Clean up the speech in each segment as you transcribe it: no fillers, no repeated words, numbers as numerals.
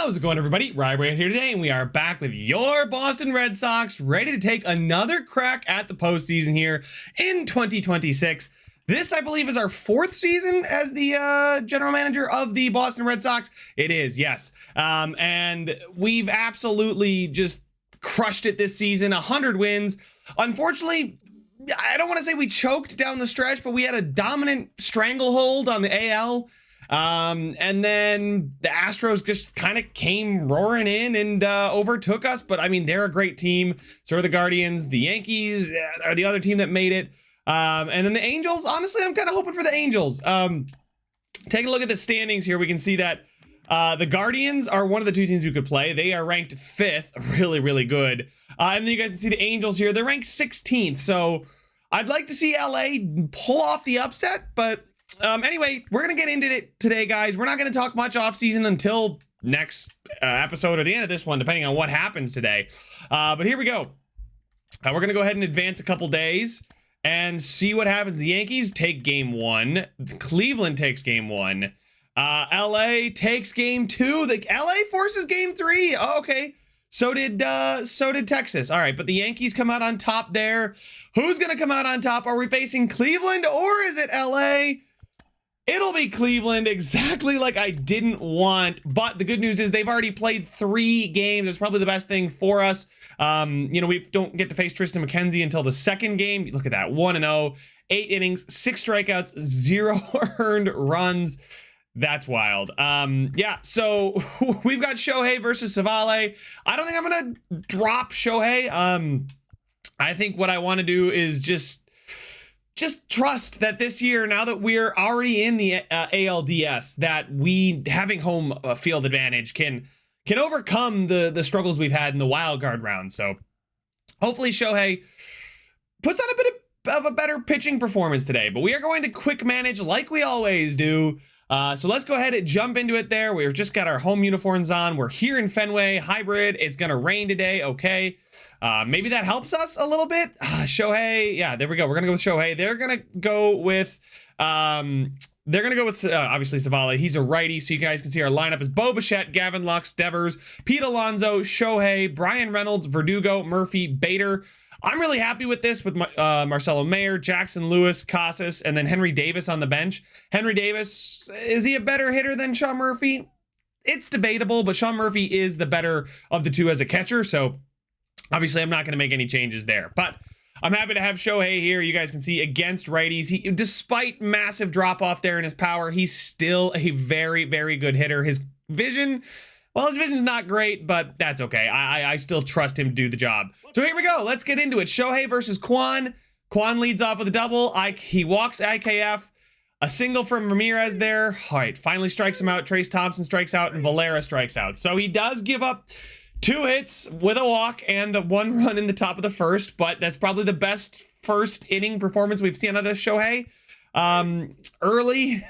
How's it going, everybody? RyeSquad here today, and we are back with your Boston Red Sox, ready to take another crack at the postseason here in 2026. This, I believe, is our fourth season as the general manager of the Boston Red Sox. It is, yes. And we've absolutely just crushed it this season, 100 wins. Unfortunately, I don't want to say we choked down the stretch, but we had a dominant stranglehold on the AL. And then the Astros just kind of came roaring in and overtook us. But I mean, they're a great team. So are the Guardians. The Yankees are the other team that made it. And then the Angels, honestly, I'm kind of hoping for the Angels. Take a look at the standings here. We can see that the Guardians are one of the two teams we could play. They are ranked 5th, really, really good. And then you guys can see the Angels here. They're ranked 16th. So I'd like to see LA pull off the upset, but anyway, we're going to get into it today, guys. We're not going to talk much offseason until next episode or the end of this one, depending on what happens today. But here we go. We're going to go ahead and advance a couple days and see what happens. The Yankees take game 1. Cleveland takes game 1. LA takes game 2. The LA forces game 3. Oh, okay. So did Texas. All right, but the Yankees come out on top there. Who's going to come out on top? Are we facing Cleveland or is it LA? It'll be Cleveland, exactly like I didn't want. But the good news is they've already played 3 games. It's probably the best thing for us. We don't get to face Tristan McKenzie until the second game. Look at that, 1-0, 8 innings, 6 strikeouts, 0 earned runs. That's wild. Yeah, so we've got Shohei versus Savale. I don't think I'm going to drop Shohei. I think what I want to do is just trust that this year, now that we're already in the ALDS, that we having home field advantage can overcome the struggles we've had in the wild card round. So hopefully Shohei puts on a bit of a better pitching performance today, but we are going to quick manage like we always do. So let's go ahead and jump into it there. We've just got our home uniforms on. We're here in Fenway, hybrid. It's going to rain today. Okay. Maybe that helps us a little bit. Shohei. Yeah, there we go. We're going to go with Shohei. They're going to go with, obviously Savale. He's a righty. So you guys can see our lineup is Bo Bichette, Gavin Lux, Devers, Pete Alonso, Shohei, Brian Reynolds, Verdugo, Murphy, Bader. I'm really happy with this with Marcelo Mayer, Jackson Lewis, Casas, and then Henry Davis on the bench. Henry Davis, is he a better hitter than Sean Murphy? It's debatable, but Sean Murphy is the better of the two as a catcher, so obviously I'm not going to make any changes there. But I'm happy to have Shohei here. You guys can see against righties, despite massive drop-off there in his power, he's still a very, very good hitter. His vision's not great, but that's okay. I still trust him to do the job. So here we go. Let's get into it. Shohei versus Kwan. Kwan leads off with a double. He walks IKF. A single from Ramirez there. All right, finally strikes him out. Trace Thompson strikes out, and Valera strikes out. So he does give up 2 hits with a walk and 1 run in the top of the first, but that's probably the best first inning performance we've seen out of Shohei. Early.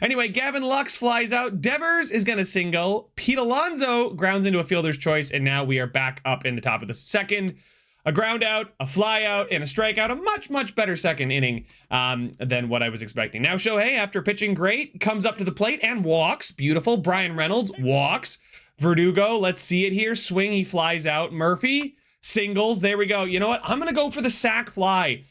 Anyway, Gavin Lux flies out. Devers is going to single. Pete Alonso grounds into a fielder's choice, and now we are back up in the top of the second. A ground out, a fly out, and a strikeout. A much, much better second inning than what I was expecting. Now Shohei, after pitching great, comes up to the plate and walks. Beautiful. Brian Reynolds walks. Verdugo, let's see it here. Swing, he flies out. Murphy, singles. There we go. You know what? I'm going to go for the sac fly.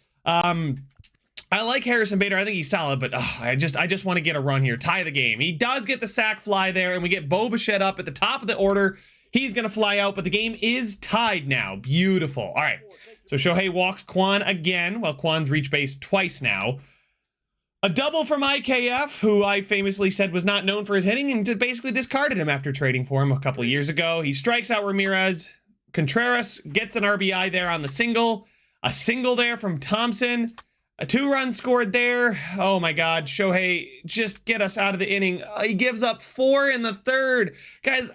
I like Harrison Bader. I think he's solid, but I just want to get a run here. Tie the game. He does get the sac fly there, and we get Bo Bichette up at the top of the order. He's going to fly out, but the game is tied now. Beautiful. All right. So Shohei walks Kwan again. Well, Kwan's reached base twice now. A double from IKF, who I famously said was not known for his hitting, and basically discarded him after trading for him a couple years ago. He strikes out Ramirez. Contreras gets an RBI there on the single. A single there from Thompson. A 2-run scored there. Oh my God, Shohei, just get us out of the inning. He gives up 4 in the third. Guys,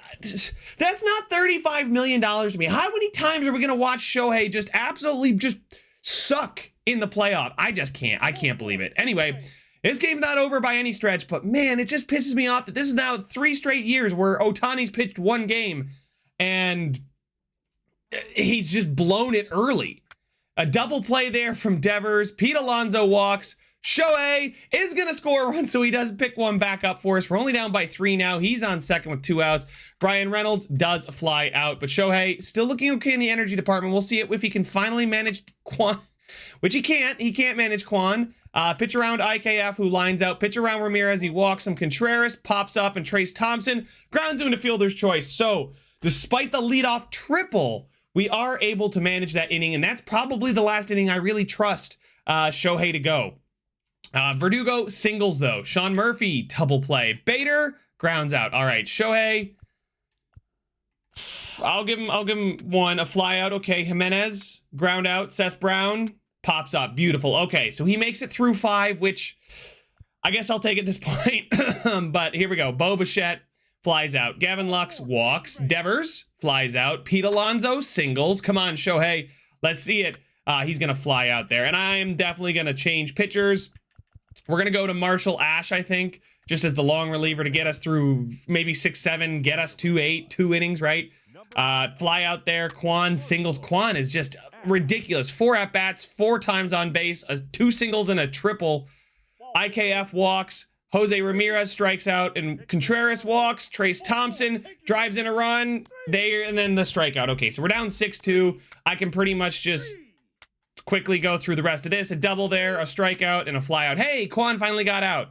that's not $35 million to me. How many times are we gonna watch Shohei just absolutely just suck in the playoff? I just can't. I can't believe it. Anyway, this game's not over by any stretch, but man, it just pisses me off that this is now 3 straight years where Ohtani's pitched 1 game and he's just blown it early. A double play there from Devers. Pete Alonso walks. Shohei is going to score a run, so he does pick one back up for us. We're only down by 3 now. He's on second with 2 outs. Bryan Reynolds does fly out, but Shohei still looking okay in the energy department. We'll see if he can finally manage Kwan, which he can't. He can't manage Kwan. Pitch around IKF, who lines out. Pitch around Ramirez. He walks some Contreras, pops up, and Trace Thompson grounds him into fielder's choice. So, despite the leadoff triple, we are able to manage that inning, and that's probably the last inning I really trust Shohei to go. Verdugo singles, though. Sean Murphy, double play. Bader grounds out. All right, Shohei. I'll give him one. A fly out. Okay, Jimenez, ground out. Seth Brown pops up. Beautiful. Okay, so he makes it through 5, which I guess I'll take at this point. But here we go. Bo Bichette flies out. Gavin Lux walks. Devers flies out. Pete Alonso singles. Come on, Shohei. Let's see it. He's going to fly out there. And I'm definitely going to change pitchers. We're going to go to Marshall Ash, I think, just as the long reliever to get us through maybe 6-7, get us 2-8, 2 innings, right? Fly out there. Kwan singles. Kwan is just ridiculous. 4 at-bats, 4 times on base, 2 singles and a triple. IKF walks. Jose Ramirez strikes out, and Contreras walks. Trace Thompson drives in a run. And then the strikeout. Okay, so we're down 6-2. I can pretty much just quickly go through the rest of this. A double there, a strikeout, and a flyout. Hey, Kwan finally got out.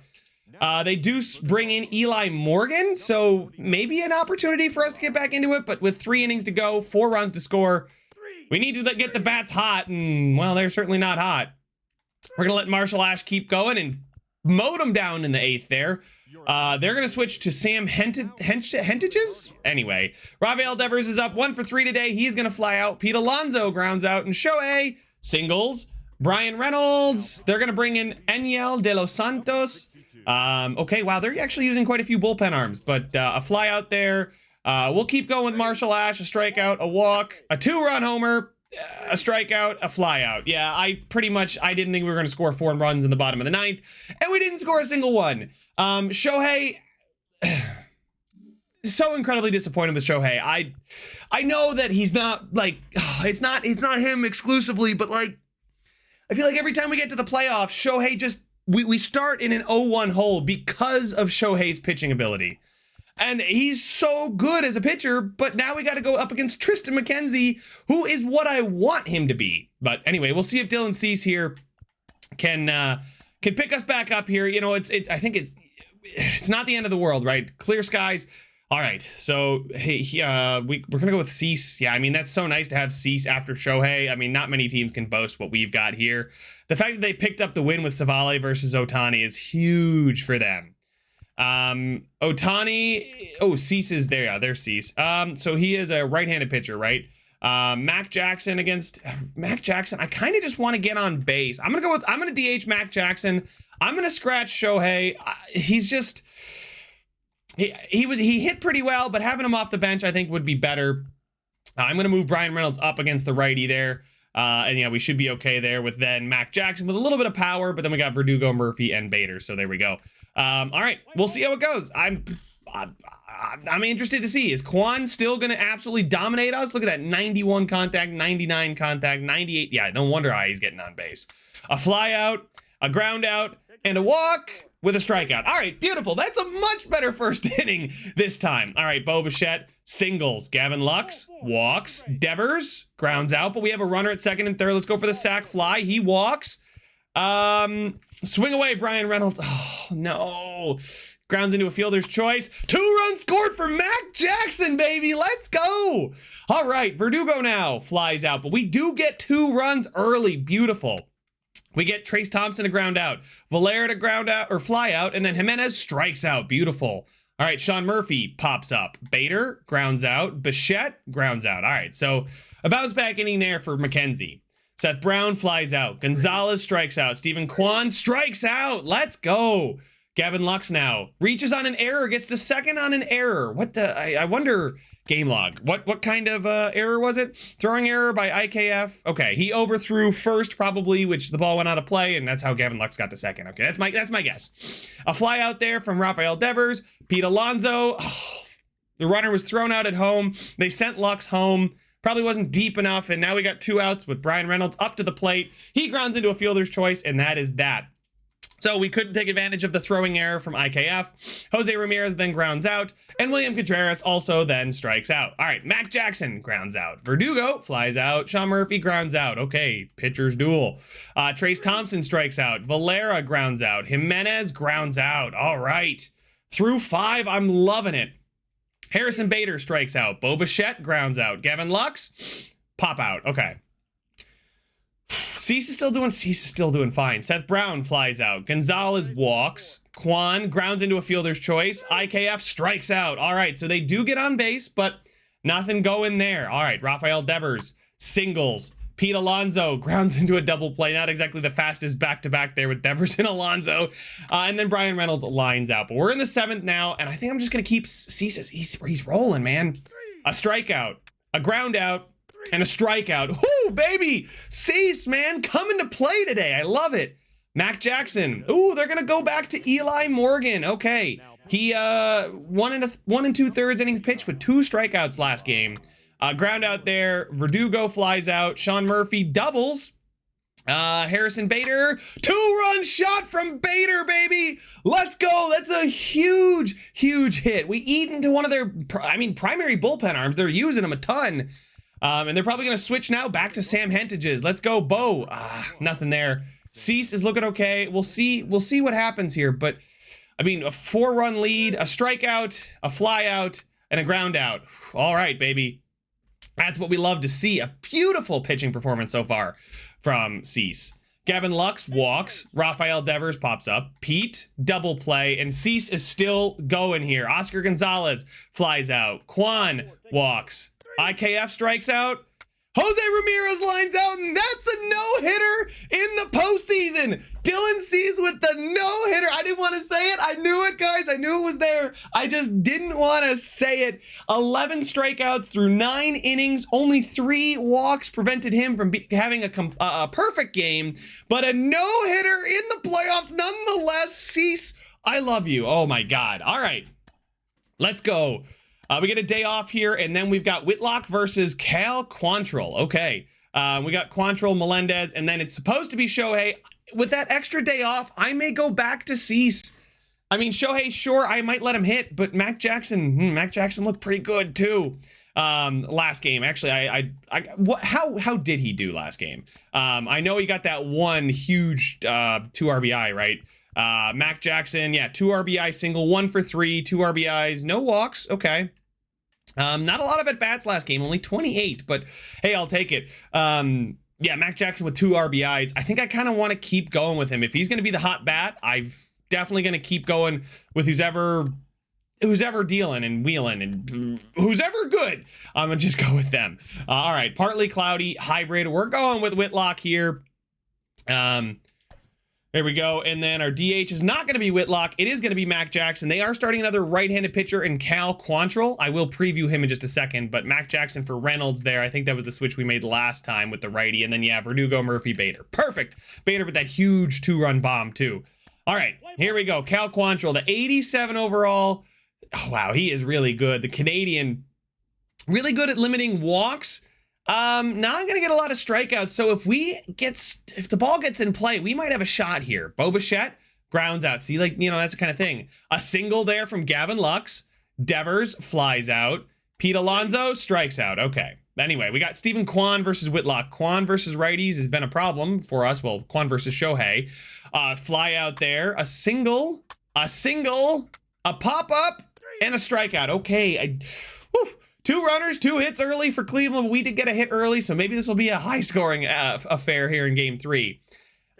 They do bring in Eli Morgan, so maybe an opportunity for us to get back into it, but with 3 innings to go, 4 runs to score, we need to get the bats hot, and, well, they're certainly not hot. We're going to let Marshall Ash keep going and mowed him down in the 8th there. They're going to switch to Sam Hentages? Anyway, Rafael Devers is up 1 for 3 today. He's going to fly out. Pete Alonso grounds out, and Shohei singles. Bryan Reynolds, they're going to bring in Eniel De Los Santos. Okay, wow, they're actually using quite a few bullpen arms, but a fly out there. We'll keep going with Marshall Ash, a strikeout, a walk, a 2-run homer, a strikeout, a fly out. Yeah, I didn't think we were going to score 4 runs in the bottom of the 9th, and we didn't score a single one. Shohei, so incredibly disappointed with Shohei. I know that he's not, like, it's not him exclusively, but, like, I feel like every time we get to the playoffs, Shohei just, we start in an 0-1 hole because of Shohei's pitching ability. And he's so good as a pitcher, but now we got to go up against Tristan McKenzie, who is what I want him to be. But anyway, we'll see if Dylan Cease here can pick us back up here. You know, I think it's not the end of the world, right? Clear skies. All right, so hey, we're gonna go with Cease. Yeah, I mean, that's so nice to have Cease after Shohei. I mean, not many teams can boast what we've got here. The fact that they picked up the win with Savale versus Ohtani is huge for them. Ohtani, Cease is there. Yeah, there's Cease. So he is a right-handed pitcher, right? Mac Jackson against Mac Jackson. I kind of just want to get on base. I'm gonna DH Mac Jackson. I'm gonna scratch Shohei. He's just. He hit pretty well, but having him off the bench, I think, would be better. I'm going to move Bryan Reynolds up against the righty there. And yeah, we should be okay there with then Mac Jackson with a little bit of power, but then we got Verdugo, Murphy, and Bader. So there we go. All right, we'll see how it goes. I'm interested to see. Is Kwan still going to absolutely dominate us? Look at that, 91 contact, 99 contact, 98. Yeah, no wonder he's getting on base. A fly out, a ground out, and a walk with a strikeout. All right, beautiful. That's a much better first inning this time. All right, Bo Bichette singles. Gavin Lux walks. Devers grounds out, but we have a runner at second and third. Let's go for the sac fly. He walks. Swing away, Bryan Reynolds. Oh, no. Grounds into a fielder's choice. 2 runs scored for Mac Jackson, baby. Let's go. All right, Verdugo now flies out, but we do get 2 runs early. Beautiful. We get Trace Thompson to ground out, Valera to ground out or fly out, and then Jimenez strikes out. Beautiful. All right, Sean Murphy pops up. Bader grounds out. Bichette grounds out. All right, so a bounce back inning there for McKenzie. Seth Brown flies out. Gonzalez strikes out. Stephen Kwan strikes out. Let's go. Gavin Lux now reaches on an error, gets to second on an error. What the? I wonder. Game log. What kind of error was it? Throwing error by IKF. Okay, he overthrew first probably, which the ball went out of play, and that's how Gavin Lux got to second. Okay, that's my guess. A fly out there from Rafael Devers. Pete Alonso. Oh, the runner was thrown out at home. They sent Lux home. Probably wasn't deep enough, and now we got 2 outs with Bryan Reynolds up to the plate. He grounds into a fielder's choice, and that is that. So we couldn't take advantage of the throwing error from IKF. Jose Ramirez then grounds out, and William Contreras also then strikes out. All right, Mac Jackson grounds out. Verdugo flies out. Sean Murphy grounds out. Okay, pitcher's duel. Trace Thompson strikes out. Valera grounds out. Jimenez grounds out. All right. Through 5, I'm loving it. Harrison Bader strikes out. Bo Bichette grounds out. Gavin Lux, pop out. Okay. Cease is still doing fine. Seth Brown flies out. Gonzalez walks. Kwan grounds into a fielder's choice. IKF strikes out. All right, so they do get on base, but nothing going there. All right, Rafael Devers singles. Pete Alonso grounds into a double play. Not exactly the fastest back-to-back there with Devers and Alonso. And then Brian Reynolds lines out. But we're in the 7th now, and I think I'm just going to keep Cease. He's rolling, man. A strikeout, a ground out, and a strikeout. Whoo, baby! Cease, man, coming to play today. I love it. Mac Jackson. Ooh, they're gonna go back to Eli Morgan. Okay. He 1 and 2/3 inning pitch with 2 strikeouts last game. Ground out there. Verdugo flies out. Sean Murphy doubles. Harrison Bader, 2-run shot from Bader, baby. Let's go. That's a huge hit. We eat into one of their primary bullpen arms. They're using them a ton. And they're probably going to switch now back to Sam Hentages. Let's go, Bo. Nothing there. Cease is looking okay. We'll see what happens here. But, I mean, a 4-run lead, a strikeout, a fly out, and a ground out. All right, baby. That's what we love to see. A beautiful pitching performance so far from Cease. Gavin Lux walks. Rafael Devers pops up. Pete, double play. And Cease is still going here. Oscar Gonzalez flies out. Kwan walks. IKF strikes out. Jose Ramirez lines out, and that's a no-hitter in the postseason. Dylan Cease with the no-hitter. I didn't want to say it. I knew it, guys. I knew it was there. I just didn't want to say it. 11 strikeouts through 9 innings. Only 3 walks prevented him from having a perfect game, but a no-hitter in the playoffs nonetheless. Cease, I love you. Oh, my God. All right. Let's go. We get a day off here, and then we've got Whitlock versus Cal Quantrill. Okay, we got Quantrill, Melendez, and then it's supposed to be Shohei. With that extra day off, I may go back to Cease. I mean, Shohei, sure, I might let him hit, but Mac Jackson looked pretty good too. Last game, actually, how did he do last game? I know he got that one huge 2 RBI, right? Mac Jackson, yeah, 2 RBI single, 1 for 3, 2 RBIs, no walks. Okay. Not a lot of at-bats last game, only 28, but hey, I'll take it. Yeah, Mac Jackson with 2 RBIs. I think I kind of want to keep going with him. If he's going to be the hot bat, I'm definitely going to keep going with who's ever dealing and wheeling and who's ever good. I'm going to just go with them. All right, partly cloudy, hybrid. We're going with Whitlock here. There we go. And then our DH is not going to be Whitlock. It is going to be Mac Jackson. They are starting another right-handed pitcher in Cal Quantrill. I will preview him in just a second, but Mac Jackson for Reynolds there. I think that was the switch we made last time with the righty. And then, yeah, Verdugo, Murphy, Bader. Perfect. Bader with that huge 2-run bomb, too. All right, here we go. Cal Quantrill, the 87 overall. Oh, wow, he is really good. The Canadian, really good at limiting walks. Not gonna get a lot of strikeouts. So if the ball gets in play, we might have a shot here. Bo Bichette grounds out. See, that's the kind of thing. A single there from Gavin Lux. Devers flies out. Pete Alonso strikes out. Okay. Anyway, we got Stephen Kwan versus Whitlock. Kwan versus righties has been a problem for us. Well, Kwan versus Shohei. Fly out there. A single, a pop up, and a strikeout. Okay. 2 runners, 2 hits early for Cleveland. We did get a hit early, so maybe this will be a high-scoring affair here in Game 3.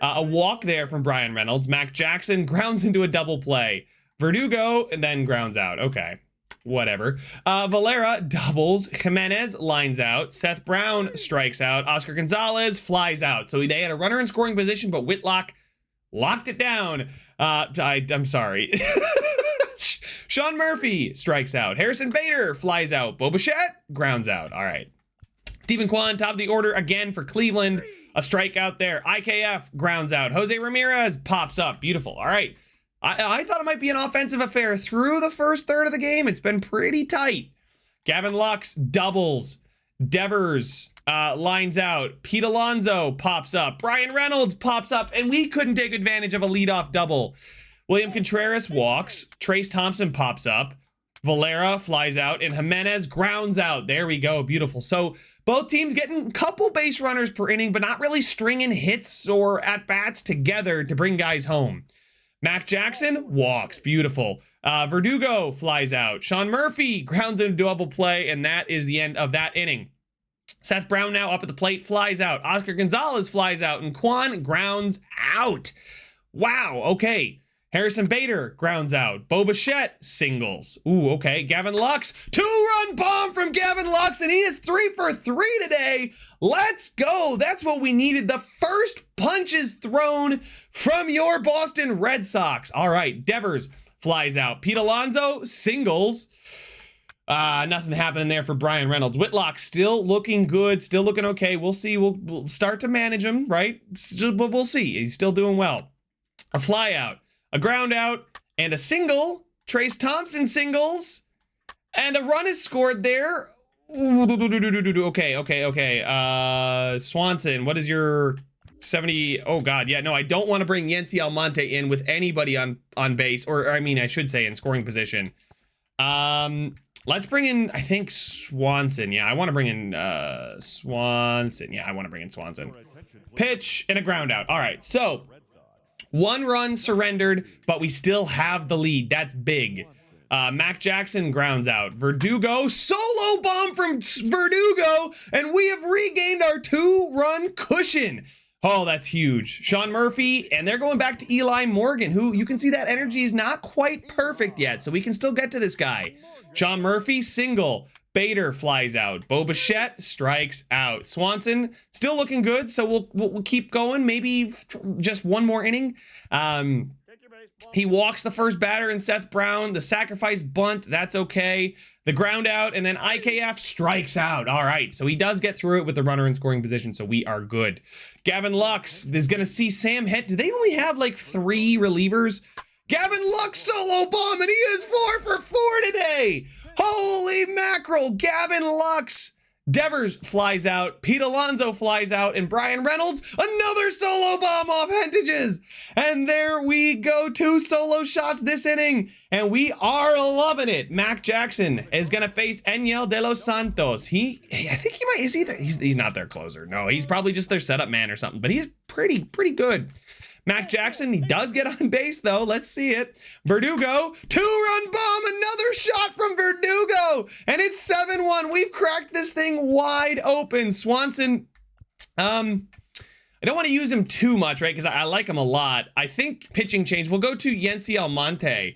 A walk there from Brian Reynolds. Mac Jackson grounds into a double play. Verdugo, and then grounds out. Okay, whatever. Valera doubles. Jimenez lines out. Seth Brown strikes out. Oscar Gonzalez flies out. So they had a runner in scoring position, but Whitlock locked it down. I'm sorry. Sean Murphy strikes out. Harrison Bader flies out. Bo Bichette grounds out. All right. Stephen Kwan, top of the order again for Cleveland. A strikeout there. IKF grounds out. Jose Ramirez pops up. Beautiful. All right. I thought it might be an offensive affair through the first third of the game. It's been pretty tight. Gavin Lux doubles. Devers lines out. Pete Alonso pops up. Brian Reynolds pops up, and we couldn't take advantage of a leadoff double. William Contreras walks. Trace Thompson pops up. Valera flies out, and Jimenez grounds out. There we go. Beautiful. So both teams getting a couple base runners per inning, but not really stringing hits or at-bats together to bring guys home. Mac Jackson walks. Beautiful. Verdugo flies out. Sean Murphy grounds into double play, and that is the end of that inning. Seth Brown now up at the plate, flies out. Oscar Gonzalez flies out, and Quan grounds out. Wow, okay. Harrison Bader grounds out. Bo Bichette singles. Ooh, okay. Gavin Lux, 2-run bomb from Gavin Lux, and he is 3 for 3 today. Let's go. That's what we needed. The first punches thrown from your Boston Red Sox. All right, Devers flies out. Pete Alonso singles. Nothing happening there for Brian Reynolds. Whitlock still looking good, still looking okay. We'll see. We'll start to manage him, right? But we'll see. He's still doing well. A fly out, a ground out, and a single. Trace Thompson singles, and a run is scored there. Okay. Swanson, what is your 70? Oh God, yeah, no, I don't want to bring Yency Almonte in with anybody on base, or I mean, I should say in scoring position. Let's bring in, I think, Swanson. Yeah, I want to bring in Swanson. Yeah, I want to bring in Swanson. Pitch and a ground out. All right, so 1 run surrendered, but we still have the lead. That's big. Mac Jackson grounds out. Verdugo, solo bomb from Verdugo, and we have regained our 2-run cushion. Oh, that's huge. Sean Murphy, and they're going back to Eli Morgan, who you can see that energy is not quite perfect yet, so we can still get to this guy. Sean Murphy, single. Bader flies out. Bo Bichette strikes out. Swanson still looking good, so we'll keep going. Maybe just one more inning. He walks the first batter in Seth Brown. The sacrifice bunt, that's okay. The ground out, and then IKF strikes out. All right, so he does get through it with the runner in scoring position, so we are good. Gavin Lux is going to see Sam Hett. Do they only have like 3 relievers? Gavin Lux solo bomb, and he is 4 for 4 today. Holy mackerel, Gavin Lux. Devers flies out, Pete Alonso flies out, and Brian Reynolds, another solo bomb off Hentages. And there we go, 2 solo shots this inning, and we are loving it. Mac Jackson is going to face Enyel De Los Santos. I think he might, he's not their closer. No, he's probably just their setup man or something, but he's pretty good. Mac Jackson, he does get on base, though. Let's see it. Verdugo, 2-run bomb, another shot from Verdugo, and it's 7-1. We've cracked this thing wide open. Swanson, I don't want to use him too much, right, because I like him a lot. I think pitching change. We'll go to Yency Almonte,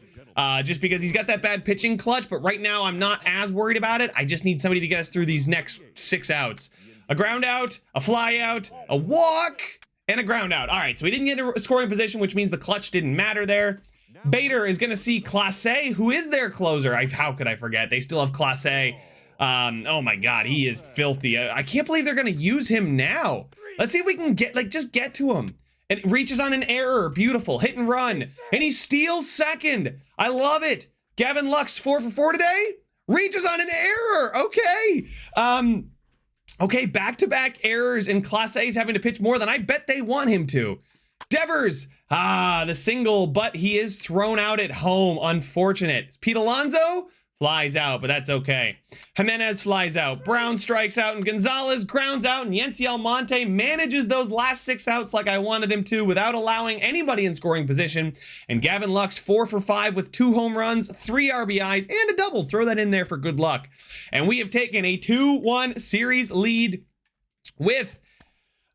just because he's got that bad pitching clutch, but right now I'm not as worried about it. I just need somebody to get us through these next 6 outs. A ground out, a fly out, a walk, and a ground out. All right, so we didn't get a scoring position, which means the clutch didn't matter there. Bader is going to see Clase, who is their closer. How could I forget? They still have Clase. Oh my God, he is filthy. I can't believe they're going to use him now. Let's see if we can just get to him. It reaches on an error. Beautiful. Hit and run. And he steals second. I love it. Gavin Lux, 4 for 4 today. Reaches on an error. Okay. Okay, back-to-back errors, and Class A's having to pitch more than I bet they want him to. Devers, the single, but he is thrown out at home. Unfortunate. Pete Alonso flies out, but that's okay. Jimenez flies out. Brown strikes out, and Gonzalez grounds out, and Yency Almonte manages those last 6 outs like I wanted him to without allowing anybody in scoring position. And Gavin Lux, 4 for 5 with 2 home runs, 3 RBIs, and a double. Throw that in there for good luck. And we have taken a 2-1 series lead with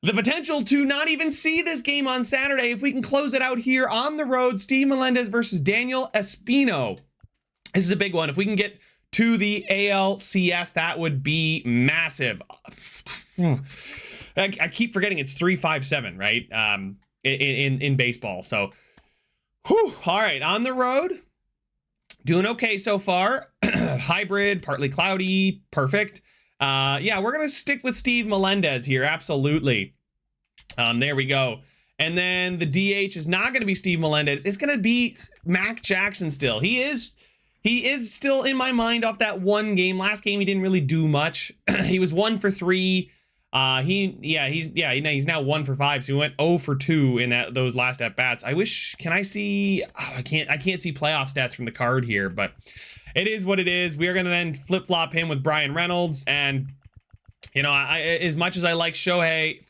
the potential to not even see this game on Saturday if we can close it out here on the road. Steve Melendez versus Daniel Espino. This is a big one. If we can get to the ALCS, that would be massive. I keep forgetting it's 3-5-7, right? In baseball. So, whew, all right, on the road, doing okay so far. Hybrid, partly cloudy, perfect. Yeah, we're gonna stick with Steve Melendez here, absolutely. There we go. And then the DH is not going to be Steve Melendez. It's going to be Mac Jackson still. He is He is still in my mind off that one game. Last game, he didn't really do much. He was 1 for 3. He's now 1 for 5. So he went 0 for 2 in those last at bats. I wish, can I see? Oh, I can't see playoff stats from the card here, but it is what it is. We are going to then flip flop him with Brian Reynolds. And, you know, as much as I like Shohei,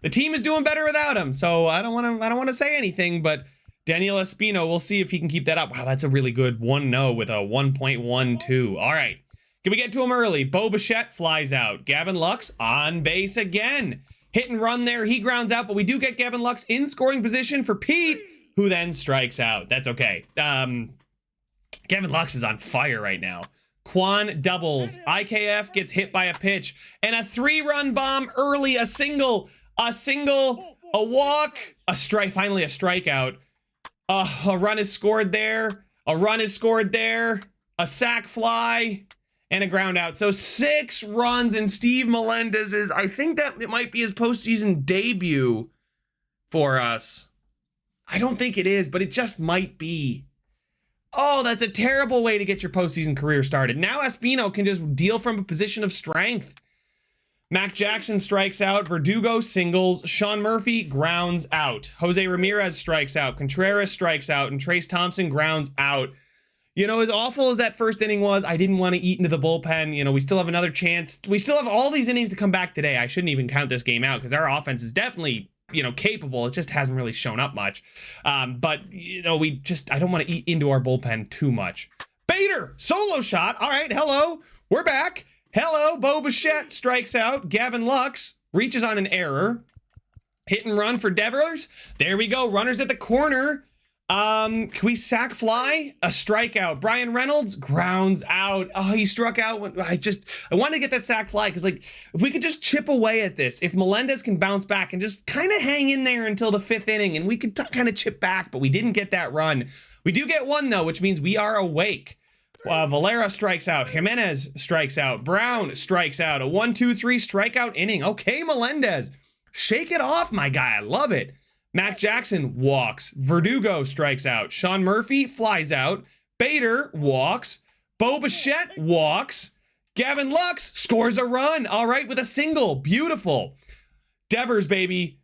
the team is doing better without him. So I don't want to say anything, but Daniel Espino, we'll see if he can keep that up. Wow, that's a really good 1-0 with a 1.12. All right. Can we get to him early? Bo Bichette flies out. Gavin Lux on base again. Hit and run there. He grounds out, but we do get Gavin Lux in scoring position for Pete, who then strikes out. That's okay. Gavin Lux is on fire right now. Quan doubles. IKF gets hit by a pitch. And a 3-run bomb early. A single, a walk, a strike, finally a strikeout. A run is scored there. A run is scored there. A sac fly. And a ground out. So 6 runs in Steve Melendez's. I think that it might be his postseason debut for us. I don't think it is, but it just might be. Oh, that's a terrible way to get your postseason career started. Now Espino can just deal from a position of strength. Mac Jackson strikes out. Verdugo singles. Sean Murphy grounds out. Jose Ramirez strikes out. Contreras strikes out. And Trace Thompson grounds out. You know, as awful as that first inning was, I didn't want to eat into the bullpen. You know, we still have another chance. We still have all these innings to come back today. I shouldn't even count this game out because our offense is definitely, you know, capable. It just hasn't really shown up much. But, you know, I don't want to eat into our bullpen too much. Bader, solo shot. All right, hello. We're back. Hello, Bo Bichette strikes out. Gavin Lux reaches on an error. Hit and run for Devers. There we go. Runners at the corner. Can we sack fly? A strikeout. Brian Reynolds grounds out. Oh, he struck out. I wanted to get that sack fly because, like, if we could just chip away at this, if Melendez can bounce back and just kind of hang in there until the 5th inning, and we could kind of chip back, but we didn't get that run. We do get one, though, which means we are awake. Valera strikes out. Jimenez strikes out. Brown strikes out. A 1-2-3 strikeout inning. Okay, Melendez. Shake it off, my guy. I love it. Mac Jackson walks. Verdugo strikes out. Sean Murphy flies out. Bader walks. Bo Bichette walks. Gavin Lux scores a run. All right, with a single. Beautiful. Devers, baby,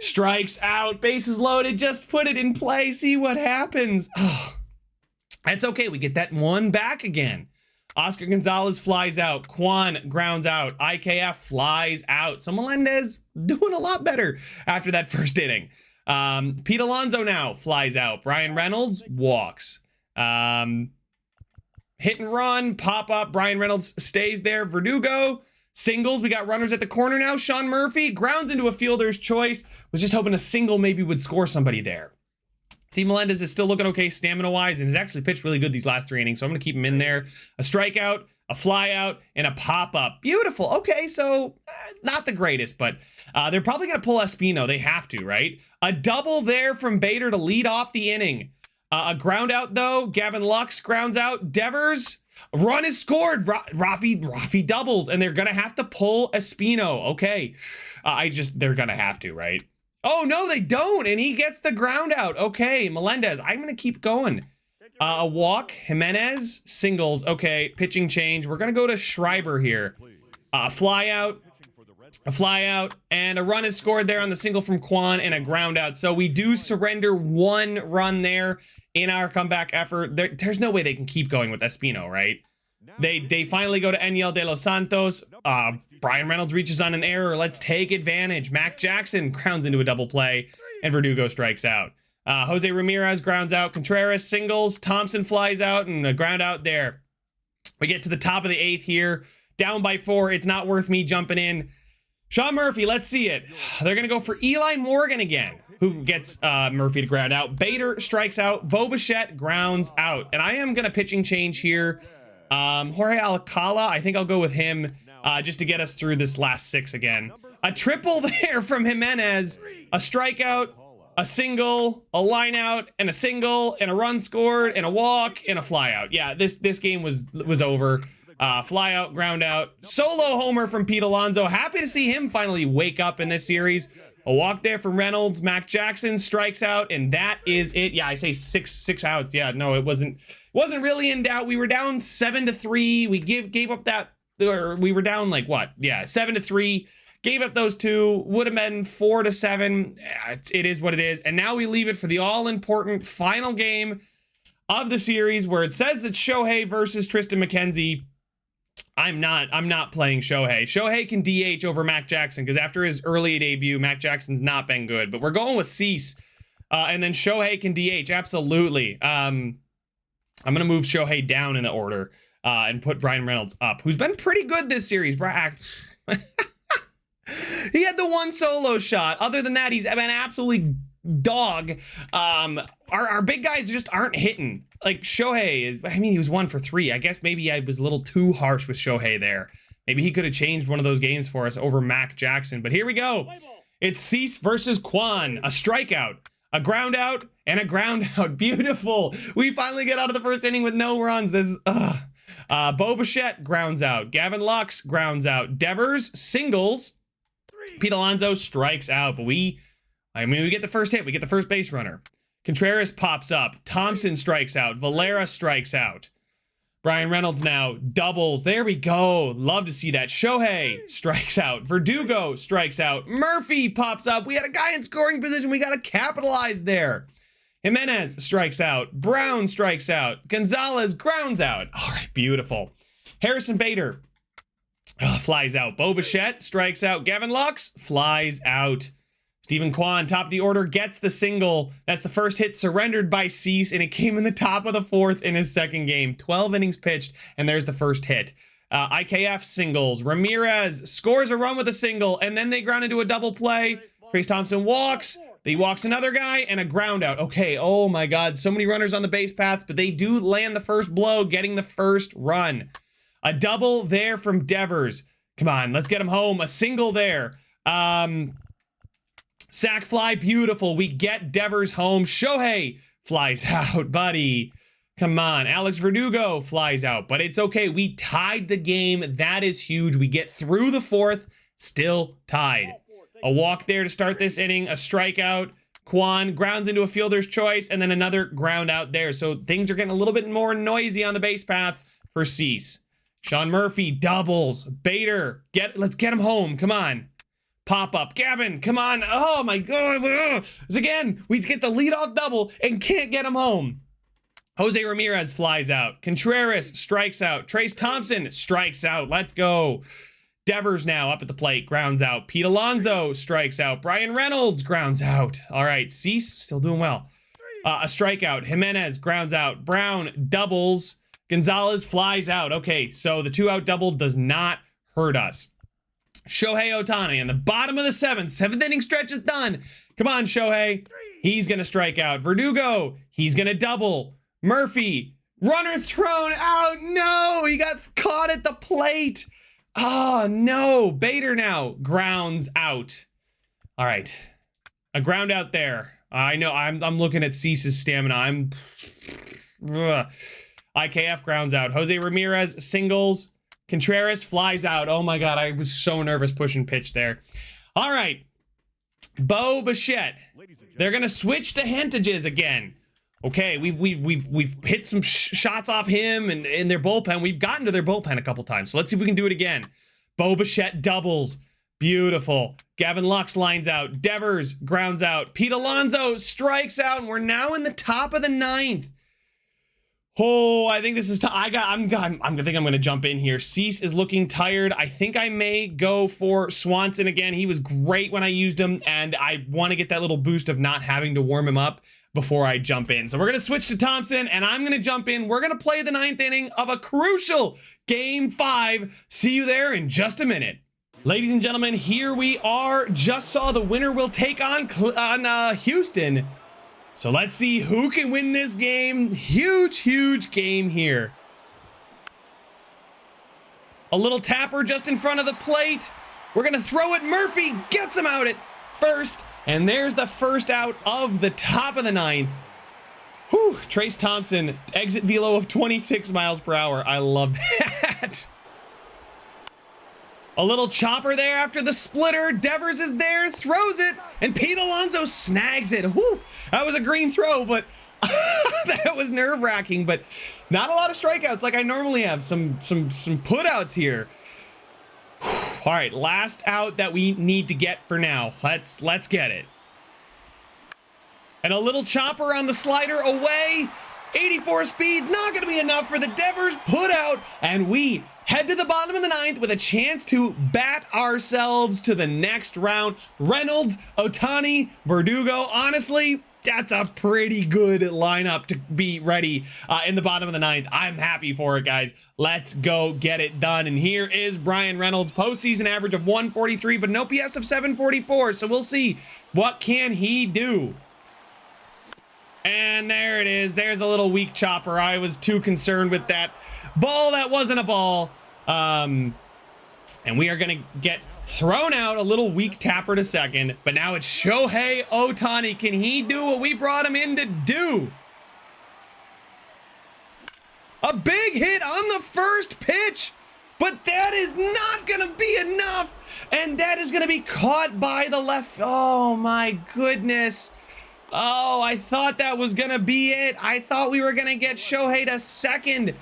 strikes out. Bases loaded. Just put it in play. See what happens. Oh, that's okay. We get that one back again. Oscar Gonzalez flies out. Quan grounds out. IKF flies out. So Melendez doing a lot better after that first inning. Pete Alonso now flies out. Brian Reynolds walks. Hit and run, pop up. Brian Reynolds stays there. Verdugo singles. We got runners at the corner now. Sean Murphy grounds into a fielder's choice. Was just hoping a single maybe would score somebody there. Steve Melendez is still looking okay stamina-wise and has actually pitched really good these last 3 innings, so I'm going to keep him in there. A strikeout, a flyout, and a pop-up. Beautiful. Okay, so not the greatest, but they're probably going to pull Espino. They have to, right? A double there from Bader to lead off the inning. A ground out, though. Gavin Lux grounds out. Devers, run is scored. Rafi doubles, and they're going to have to pull Espino. Okay, they're going to have to, right? Oh, no, they don't. And he gets the ground out. Okay, Melendez, I'm going to keep going. A walk. Jimenez singles. Okay, pitching change. We're going to go to Schreiber here. A fly out, and a run is scored there on the single from Quan and a ground out. So we do surrender 1 run there in our comeback effort. There's no way they can keep going with Espino, right? They finally go to Eniel de los Santos. Brian Reynolds reaches on an error. Let's take advantage. Mac Jackson grounds into a double play, and Verdugo strikes out. Jose Ramirez grounds out. Contreras singles. Thompson flies out, and a ground out there. We get to the top of the 8th here. Down by 4. It's not worth me jumping in. Sean Murphy, let's see it. They're going to go for Eli Morgan again, who gets Murphy to ground out. Bader strikes out. Bo Bichette grounds out. And I am going to pitching change here. Jorge Alcala, I think I'll go with him just to get us through this last 6 again. A triple there from Jimenez. A strikeout, a single, a line out, and a single, and a run scored, and a walk, and a flyout. Yeah, this game was over. Fly out, ground out. Solo homer from Pete Alonso. Happy to see him finally wake up in this series. A walk there from Reynolds. Mac Jackson strikes out, and that is it. Yeah, I say six outs. Yeah, no, it wasn't Wasn't really in doubt. We were down 7-3. We gave up that, or we were down like what? Yeah, 7-3. Gave up those two. Would have been 4-7. It is what it is. And now we leave it for the all-important final game of the series, where it says it's Shohei versus Tristan McKenzie. I'm not playing Shohei. Shohei can DH over Mac Jackson, because after his early debut, Mac Jackson's not been good. But we're going with Cease. And then Shohei can DH. Absolutely. I'm going to move Shohei down in the order and put Brian Reynolds up, who's been pretty good this series. He had the one solo shot. Other than that, he's been absolutely dog. Our big guys just aren't hitting. Like Shohei, I mean, he was 1 for 3. I guess maybe I was a little too harsh with Shohei there. Maybe he could have changed one of those games for us over Mac Jackson. But here we go. It's Cease versus Quan. A strikeout, a ground out, and a ground out. Beautiful. We finally get out of the first inning with no runs. This Bo Bichette grounds out. Gavin Lux grounds out. Devers singles. Pete Alonso strikes out. But we get the first hit. We get the first base runner. Contreras pops up. Thompson strikes out. Valera strikes out. Brian Reynolds now doubles. There we go. Love to see that. Shohei strikes out. Verdugo strikes out. Murphy pops up. We had a guy in scoring position. We got to capitalize there. Jimenez strikes out. Brown strikes out. Gonzalez grounds out. All right, beautiful. Harrison Bader flies out. Bo Bichette strikes out. Gavin Lux flies out. Stephen Kwan, top of the order, gets the single. That's the first hit surrendered by Cease, and it came in the top of the 4th in his second game. 12 innings pitched, and there's the first hit. IKF singles. Ramirez scores a run with a single, and then they ground into a double play. Trace Thompson walks. He walks another guy, and a ground out. Okay, oh my God, so many runners on the base path, but they do land the first blow, getting the first run. A double there from Devers. Come on, let's get him home. A single there. Sack fly, beautiful. We get Devers home. Shohei flies out, buddy. Come on. Alex Verdugo flies out, but it's okay. We tied the game. That is huge. We get through the 4th, still tied. A walk there to start this inning, a strikeout. Quan grounds into a fielder's choice, and then another ground out there. So things are getting a little bit more noisy on the base paths for Cease. Sean Murphy doubles. Bader, let's get him home. Come on. Pop up. Gavin, come on. Oh my God. Again, we get the leadoff double and can't get him home. Jose Ramirez flies out. Contreras strikes out. Trace Thompson strikes out. Let's go. Devers now up at the plate, grounds out. Pete Alonso strikes out. Brian Reynolds grounds out. All right, Cease still doing well. A strikeout. Jimenez grounds out. Brown doubles. Gonzalez flies out. Okay, so the 2-out double does not hurt us. Shohei Ohtani in the bottom of the 7th inning stretch is done. Come on, Shohei. He's going to strike out. Verdugo, he's going to double. Murphy, runner thrown out. No, he got caught at the plate. Oh, no. Bader now grounds out. All right. A ground out there. I know. I'm looking at Cease's stamina. IKF grounds out. Jose Ramirez singles. Contreras flies out. Oh my God, I was so nervous pushing pitch there. All right, Bo Bichette. They're gonna switch to Hentages again. Okay, we've hit some shots off him and in their bullpen. We've gotten to their bullpen a couple times. So let's see if we can do it again. Bo Bichette doubles. Beautiful. Gavin Lux lines out. Devers grounds out. Pete Alonso strikes out, and we're now in the top of the 9th. Oh, I think this is I think I'm going to jump in here. Cease is looking tired. I think I may go for Swanson again. He was great when I used him, and I want to get that little boost of not having to warm him up before I jump in. So we're going to switch to Thompson, and I'm going to jump in. We're going to play the 9th inning of a crucial Game 5. See you there in just a minute. Ladies and gentlemen, here we are. Just saw the winner will take on Houston. So let's see who can win this game. Huge game here. A little tapper just in front of the plate. We're going to throw it. Murphy gets him out at first. And there's the first out of the top of the 9th. Whew, Trace Thompson, exit velo of 26 miles per hour. I love that. A little chopper there after the splitter. Devers is there, throws it, and Pete Alonso snags it. Whew, that was a green throw, but That was nerve-wracking, but not a lot of strikeouts like I normally have. Some putouts here. All right, last out that we need to get for now. Let's get it. And a little chopper on the slider away. 84 speed's not going to be enough for the Devers putout, and we head to the bottom of the ninth with a chance to bat ourselves to the next round. Reynolds, Ohtani, Verdugo. Honestly, that's a pretty good lineup to be ready in the bottom of the ninth. I'm happy for it, guys. Let's go get it done. And here is Bryan Reynolds, postseason average of 143, but an OPS of 744. So we'll see, what can he do? And there it is. There's a little weak chopper. I was too concerned with that ball. That wasn't a ball. And we are going to get thrown out. A little weak tapper to second. But now it's Shohei Ohtani. Can he do what we brought him in to do? A big hit on the first pitch. But that is not going to be enough. And that is going to be caught by the left. Oh, my goodness. Oh, I thought that was going to be it. I thought we were going to get Shohei to second.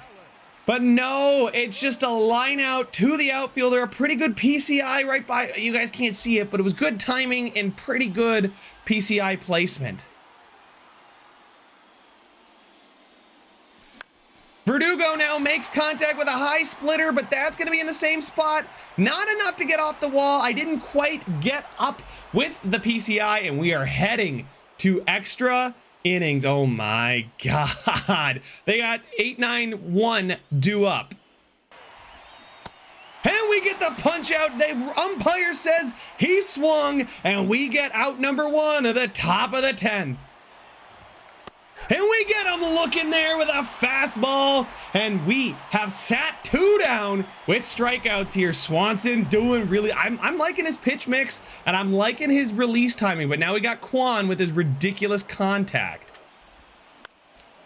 But no, it's just a line out to the outfielder. A pretty good PCI right by. You guys can't see it, but it was good timing and pretty good PCI placement. Verdugo now makes contact with a high splitter, but that's going to be in the same spot. Not enough to get off the wall. I didn't quite get up with the PCI, and we are heading to extra innings. Oh my God. They got 8-9-1 due up. And we get the punch out. The umpire says he swung, and we get out number one at the top of the 10th. And we get him looking there with a fastball, and we have sat two down with strikeouts here. Swanson doing really, I'm liking his pitch mix, and I'm liking his release timing, but now we got Kwan with his ridiculous contact.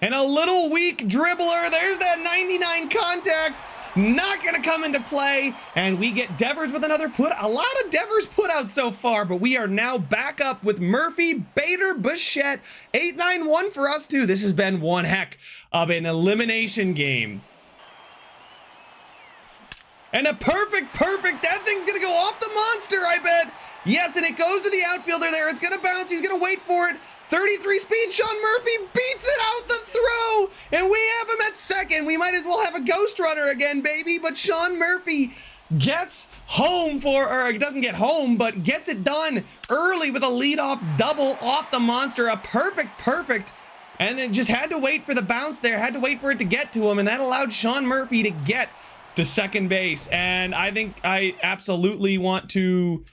And a little weak dribbler. There's that 99 contact. Not going to come into play. And we get Devers with another put. A lot of Devers put out so far, but we are now back up with Murphy, Bader, Bichette. 8-9-1 for us too. This has been one heck of an elimination game. And a perfect. That thing's going to go off the monster, I bet. Yes, and it goes to the outfielder there. It's going to bounce. He's going to wait for it. 33 speed, Sean Murphy beats it out the throw, and we have him at second. We might as well have a ghost runner again, baby, but Sean Murphy gets home or he doesn't get home, but gets it done early with a leadoff double off the monster. A perfect, and then just had to wait for the bounce there, had to wait for it to get to him, and that allowed Sean Murphy to get to second base. And I think I absolutely want to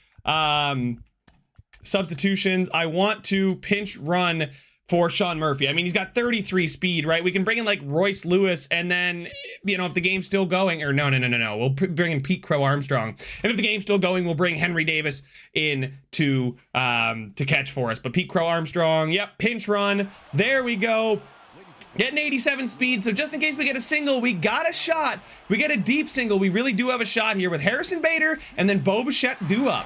substitutions. I want to pinch run for Sean Murphy. I mean, he's got 33 speed, right? We can bring in like Royce Lewis, and then, you know, if the game's still going, or no. We'll bring in Pete Crow Armstrong. And if the game's still going, we'll bring Henry Davis in to catch for us. But Pete Crow Armstrong, yep, pinch run. There we go. Getting 87 speed, so just in case we get a single, we got a shot. We get a deep single. We really do have a shot here with Harrison Bader and then Bo Bichette due up.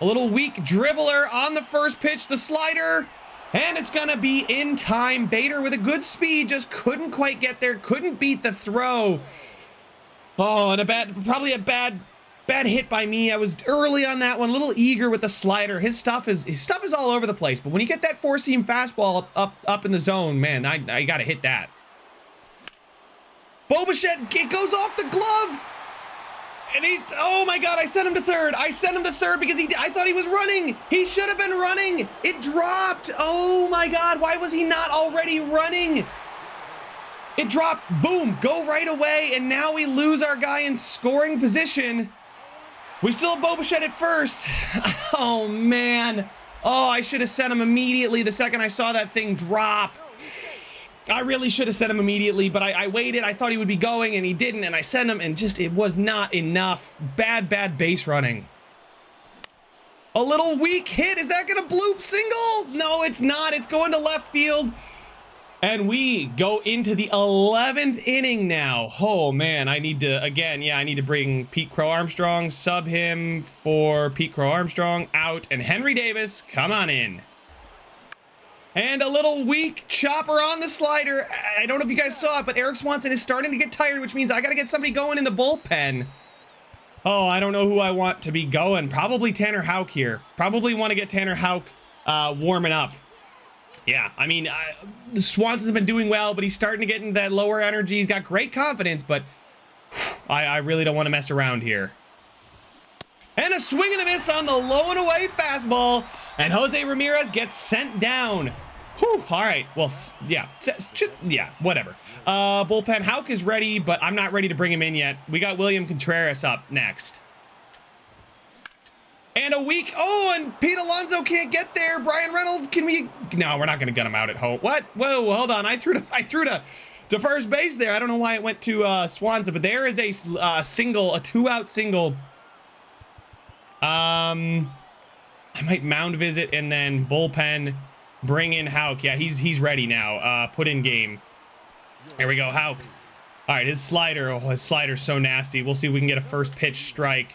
A little weak dribbler on the first pitch, the slider, and it's gonna be in time. Bader with a good speed, just couldn't quite get there, couldn't beat the throw. Oh, and probably a bad hit by me. I was early on that one, a little eager with the slider. His stuff is all over the place, but when you get that four-seam fastball up in the zone, man, I gotta hit that. Bo Bichette, it goes off the glove. And oh my God, I sent him to third. Because I thought he was running. He should have been running. It dropped. Oh my God, why was he not already running? It dropped, boom, go right away. And now we lose our guy in scoring position. We still have Bo Bichette at first. Oh man. Oh, I should have sent him immediately the second I saw that thing drop. I really should have sent him immediately, but I waited. I thought he would be going, and he didn't, and I sent him, and just, it was not enough. Bad base running. A little weak hit. Is that going to bloop single? No, it's not. It's going to left field. And we go into the 11th inning now. Oh, man, I need to bring Pete Crow Armstrong, sub him for Pete Crow Armstrong, out, and Henry Davis, come on in. And a little weak chopper on the slider. I don't know if you guys saw it, but Eric Swanson is starting to get tired, which means I got to get somebody going in the bullpen. Oh, I don't know who I want to be going. Probably Tanner Houck here. Probably want to get Tanner Houck warming up. Yeah, I mean, Swanson's been doing well, but he's starting to get into that lower energy. He's got great confidence, but I really don't want to mess around here. And a swing and a miss on the low and away fastball. And Jose Ramirez gets sent down. Whew, all right, well, yeah, whatever. Bullpen, Houck is ready, but I'm not ready to bring him in yet. We got William Contreras up next. And a weak, oh, and Pete Alonso can't get there. Brian Reynolds, can we, no, we're not gonna get him out at home. What? Whoa, hold on, I threw to first base there. I don't know why it went to Swanson, but there is a single, a 2-out single. I might mound visit and then bullpen, bring in Houck. Yeah, he's ready now. Put in game. There we go, Houck. All right, his slider, oh, his slider's so nasty. We'll see if we can get a first pitch strike.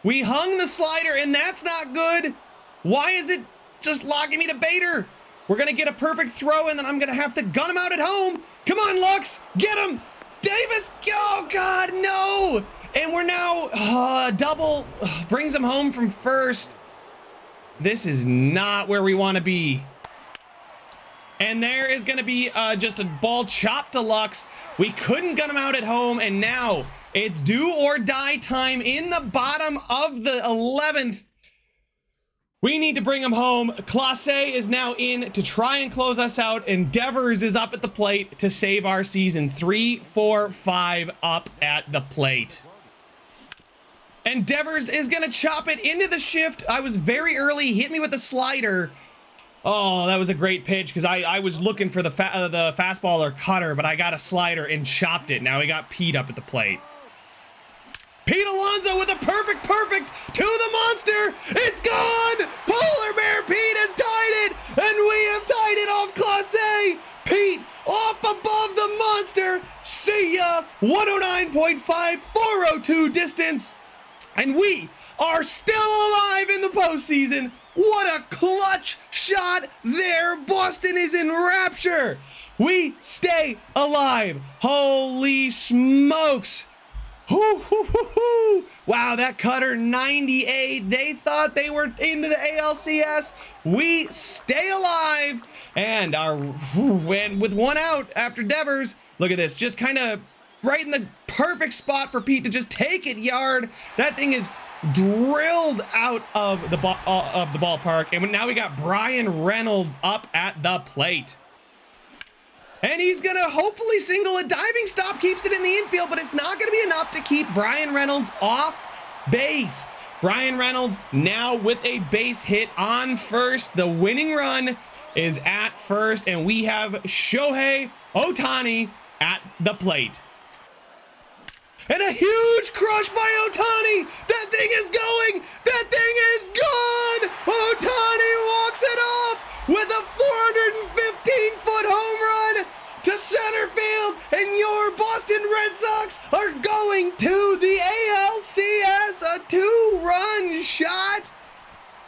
We hung the slider, and that's not good. Why is it just locking me to Bader? We're gonna get a perfect throw, and then I'm gonna have to gun him out at home. Come on, Lux, get him. Davis, oh God, no. And we're now double, brings him home from first. This is not where we wanna be. And there is gonna be just a ball chopped to Lux. We couldn't gun him out at home, and now it's do or die time in the bottom of the 11th. We need to bring him home. Clase is now in to try and close us out, and Devers is up at the plate to save our season. 3, 4, 5 up at the plate. And Devers is gonna chop it into the shift. I was very early, hit me with the slider. Oh, that was a great pitch because I was looking for the fastball or cutter, but I got a slider and chopped it. Now we got Pete up at the plate. Pete Alonso with a perfect to the monster. It's gone. Polar Bear Pete has tied it, and we have tied it off Clase. Pete up above the monster. See ya. 109.5, 402 distance, and we are still alive in the postseason. What a clutch shot there. Boston is in rapture. We stay alive. Holy smokes. Wow, that cutter 98. They thought they were into the ALCS. We stay alive and are with 1 out after Devers. Look at this, just kind of right in the perfect spot for Pete to just take it yard. That thing is drilled out of the ballpark, and now we got Brian Reynolds up at the plate. And he's going to hopefully single. A diving stop keeps it in the infield, but it's not going to be enough to keep Brian Reynolds off base. Brian Reynolds now with a base hit on first. The winning run is at first, and we have Shohei Ohtani at the plate. And a huge crush by Ohtani. That thing is going. That thing is gone. Ohtani walks it off with a 415-foot home run to center field. And your Boston Red Sox are going to the ALCS. A 2-run shot.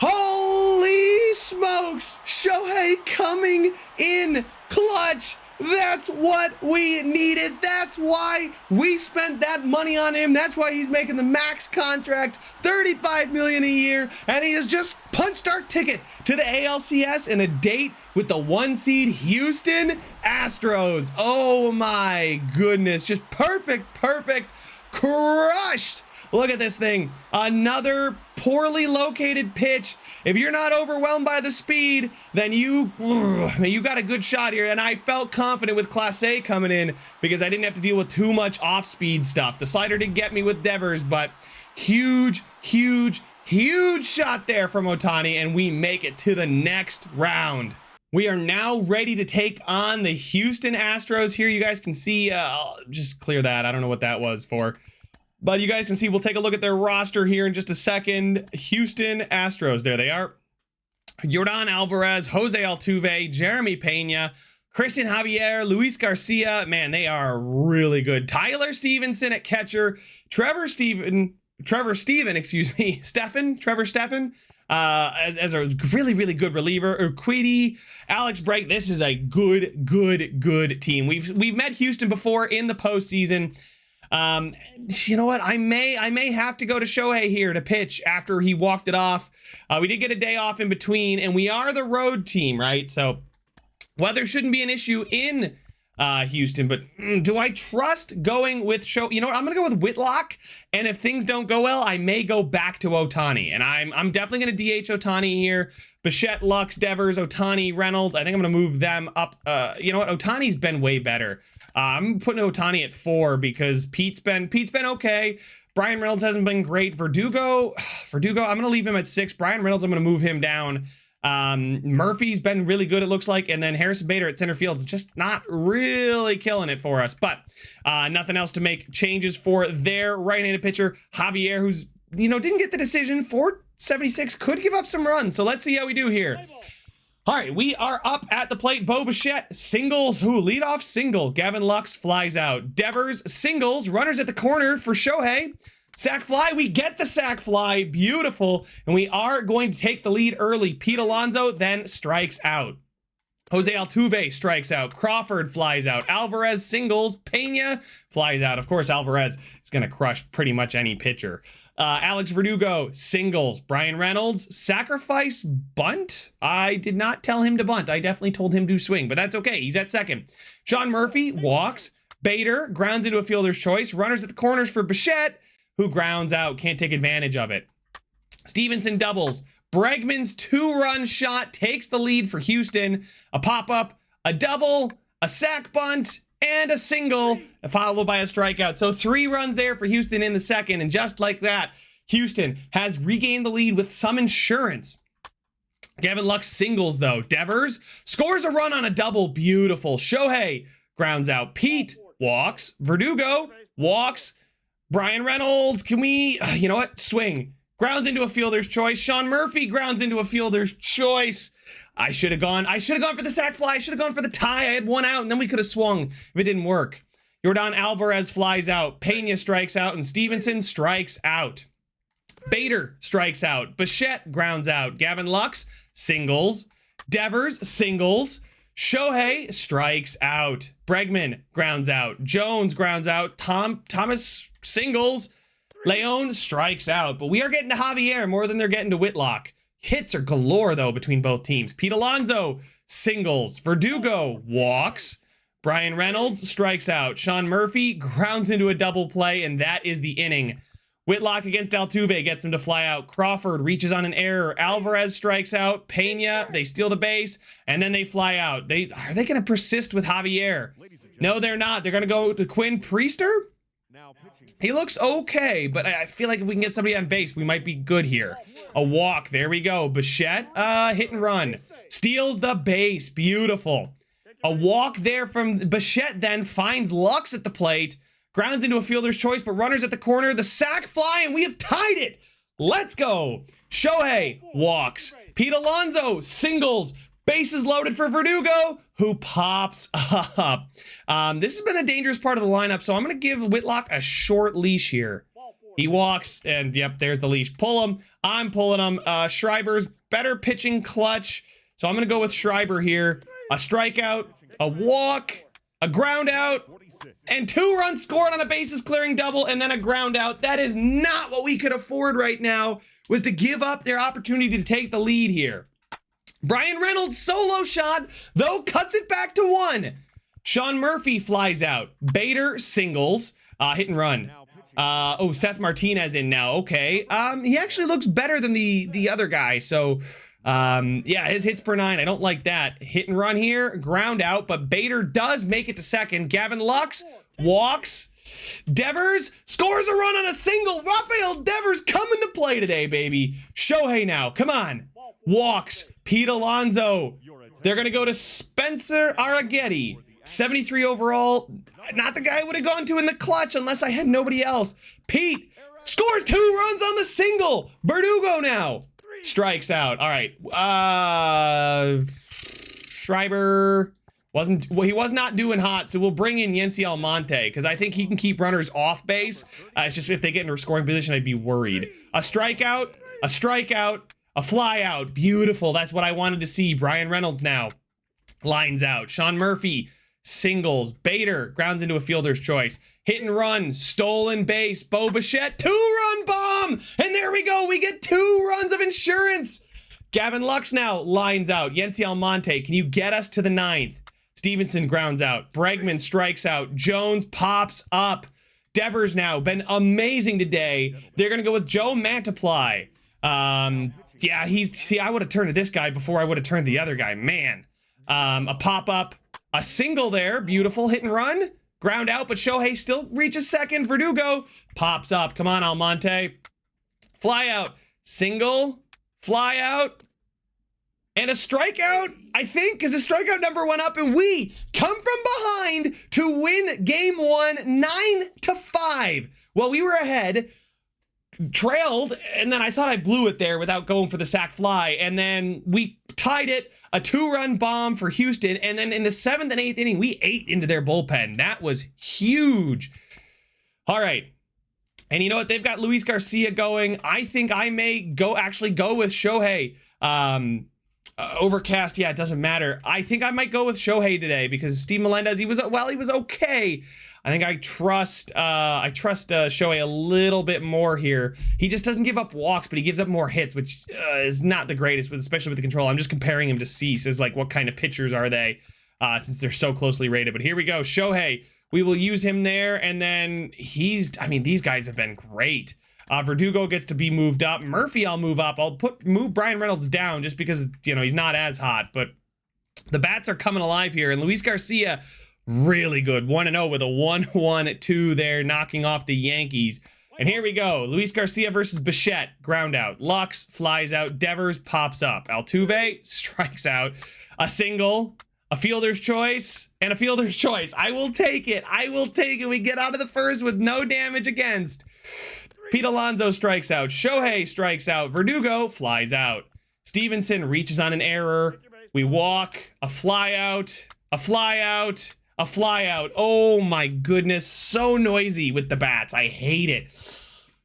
Holy smokes. Shohei coming in clutch. That's what we needed. That's why we spent that money on him. That's why he's making the max contract, $35 million a year, and he has just punched our ticket to the ALCS in a date with the 1 seed Houston Astros. Oh my goodness, just perfect, crushed. Look at this thing. Another poorly located pitch. If you're not overwhelmed by the speed, then you got a good shot here. And I felt confident with Clase coming in because I didn't have to deal with too much off-speed stuff. The slider did get me with Devers, but huge shot there from Ohtani, and we make it to the next round. We are now ready to take on the Houston Astros. Here you guys can see, I'll just clear that. I don't know what that was for. But you guys can see, we'll take a look at their roster here in just a second. Houston Astros, there they are. Yordan Alvarez, Jose Altuve, Jeremy Pena, Christian Javier, Luis Garcia. Man, they are really good. Tyler Stevenson at catcher, Trevor Stephen, Trevor Steffen, as a really, really good reliever. Urquidy, Alex Bright. This is a good team. We've met Houston before in the postseason. You know what? I may have to go to Shohei here to pitch after he walked it off. We did get a day off in between, and we are the road team, right? So weather shouldn't be an issue in Houston, but do I trust going with You know what? I'm gonna go with Whitlock, and if things don't go well, I may go back to Ohtani, and I'm definitely gonna DH Ohtani here. Bichette, Lux, Devers, Ohtani, Reynolds. I think I'm gonna move them up. You know what? Ohtani's been way better. I'm putting Ohtani at 4 because Pete's been okay. Brian Reynolds hasn't been great. Verdugo, I'm gonna leave him at 6. Brian Reynolds, I'm gonna move him down. Murphy's been really good, it looks like, and then Harrison Bader at center field is just not really killing it for us. But nothing else to make changes for their right-handed pitcher Javier, who's didn't get the decision. 476 could give up some runs, so let's see how we do here. All right, we are up at the plate. Bo Bichette singles, leadoff single. Gavin Lux flies out. Devers singles, runners at the corner for Shohei. Sac fly, we get the sac fly, beautiful, and we are going to take the lead early. Pete Alonso then strikes out. Jose Altuve strikes out. Crawford flies out. Alvarez singles. Pena flies out. Of course, Alvarez is going to crush pretty much any pitcher. Alex Verdugo singles. Brian Reynolds sacrifice bunt. I did not tell him to bunt. I definitely told him to swing, but that's okay. He's at second. Sean Murphy walks. Bader grounds into a fielder's choice. Runners at the corners for Bichette, who grounds out. Can't take advantage of it. Stevenson doubles. Bregman's 2-run shot takes the lead for Houston. A pop-up, a double, a sac bunt, and a single, followed by a strikeout. So 3 runs there for Houston in the second, and just like that, Houston has regained the lead with some insurance. Gavin Lux singles, though. Devers scores a run on a double. Beautiful. Shohei grounds out. Pete walks. Verdugo walks. Brian Reynolds, can we, you know what? Swing. Grounds into a fielder's choice. Sean Murphy grounds into a fielder's choice. I should have gone for the sac fly. I should have gone for the tie. I had 1 out, and then we could have swung if it didn't work. Yordan Alvarez flies out. Pena strikes out, and Stevenson strikes out. Bader strikes out. Bichette grounds out. Gavin Lux singles. Devers singles. Shohei strikes out. Bregman grounds out. Jones grounds out. Thomas singles. Leon strikes out. But we are getting to Javier more than they're getting to Whitlock. Hits are galore, though, between both teams. Pete Alonso singles. Verdugo walks. Brian Reynolds strikes out. Sean Murphy grounds into a double play, and that is the inning. Whitlock against Altuve gets him to fly out. Crawford reaches on an error. Alvarez strikes out. Pena, they steal the base, and then they fly out. Are they going to persist with Javier? No, they're not. They're going to go to Quinn Priester. He looks okay, but I feel like if we can get somebody on base, we might be good here. A walk. There we go. Bichette, hit and run. Steals the base. Beautiful. A walk there from Bichette, then finds Lux at the plate. Grounds into a fielder's choice, but runners at the corner. The sac fly, and we have tied it. Let's go. Shohei walks. Pete Alonso singles. Bases loaded for Verdugo, who pops up. This has been a dangerous part of the lineup, so I'm going to give Whitlock a short leash here. He walks, and yep, there's the leash. Pull him. I'm pulling him. Schreiber's better pitching clutch, so I'm going to go with Schreiber here. A strikeout, a walk, a ground out, and 2 runs scored on a bases clearing double, and then a ground out. That is not what we could afford right now, was to give up their opportunity to take the lead here. Brian Reynolds solo shot, though, cuts it back to 1. Sean Murphy flies out. Bader singles. Hit and run. Seth Martinez in now. Okay. He actually looks better than the other guy. So, yeah, his hits per 9. I don't like that. Hit and run here. Ground out, but Bader does make it to second. Gavin Lux walks. Devers scores a run on a single. Rafael Devers coming to play today, baby. Shohei now. Come on. Walks. Pete Alonso. They're going to go to Spencer Arrighetti. 73 overall. Not the guy I would have gone to in the clutch unless I had nobody else. Pete scores 2 runs on the single. Verdugo now strikes out. All right. Schreiber he was not doing hot, so we'll bring in Yency Almonte because I think he can keep runners off base. It's just if they get into a scoring position, I'd be worried. A strikeout, A fly out. Beautiful. That's what I wanted to see. Brian Reynolds now lines out. Sean Murphy singles. Bader grounds into a fielder's choice. Hit and run. Stolen base. Bo Bichette. 2-run bomb. And there we go. We get 2 runs of insurance. Gavin Lux now lines out. Yency Almonte, can you get us to the 9th? Stevenson grounds out. Bregman strikes out. Jones pops up. Devers now been amazing today. They're going to go with Joe Mantiply. Yeah, I would have turned to this guy before I would have turned to the other guy. Man. A pop-up. A single there. Beautiful hit and run. Ground out, but Shohei still reaches second. Verdugo pops up. Come on, Almonte. Fly out. Single. Fly out. And a strikeout, I think, because the strikeout number went up, and we come from behind to win game 1, 9-5. Well, we were ahead, trailed, and then I thought I blew it there without going for the sac fly, and then we tied it, a 2-run bomb for Houston, and then in the 7th and 8th inning, we ate into their bullpen. That was huge. All right. And you know what? They've got Luis Garcia going. I think I may actually go with Shohei. Overcast, yeah, it doesn't matter. I think I might go with Shohei today because Steve Melendez, he was okay. I think I trust Shohei a little bit more here. He just doesn't give up walks, but he gives up more hits, which is not the greatest, especially with the control. I'm just comparing him to Cease as like what kind of pitchers are they, since they're so closely rated. But here we go, Shohei. We will use him there, and then these guys have been great. Verdugo gets to be moved up. Murphy, I'll move up. I'll move Brian Reynolds down just because, he's not as hot. But the bats are coming alive here. And Luis Garcia, really good. 1-0 with a 1-1-2 there, knocking off the Yankees. And here we go. Luis Garcia versus Bichette. Ground out. Lux flies out. Devers pops up. Altuve strikes out. A single. A fielder's choice. And a fielder's choice. I will take it. We get out of the first with no damage against. Pete Alonso strikes out. Shohei strikes out. Verdugo flies out. Stevenson reaches on an error. We walk. A fly out. A fly out. A fly out. Oh my goodness. So noisy with the bats. I hate it.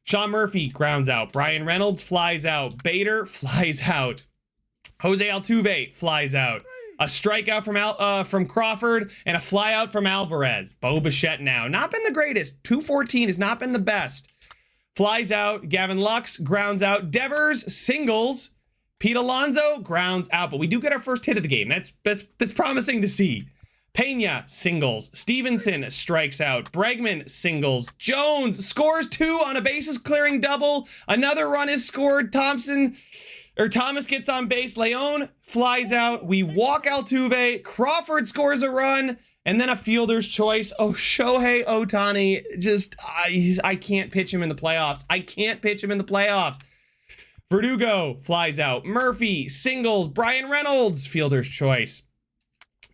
Sean Murphy grounds out. Brian Reynolds flies out. Bader flies out. Jose Altuve flies out. A strikeout from Crawford and a fly out from Alvarez. Bo Bichette now. Not been the greatest. 214 has not been the best. Flies out. Gavin Lux grounds out. Devers singles. Pete Alonso grounds out. But we do get our first hit of the game. That's promising to see. Pena singles. Stevenson strikes out. Bregman singles. Jones scores 2 on a bases clearing double. Another run is scored. Thomas gets on base. Leon flies out. We walk Altuve. Crawford scores a run. And then a fielder's choice. Oh, Shohei Ohtani. I can't pitch him in the playoffs. Verdugo flies out. Murphy singles. Brian Reynolds, fielder's choice.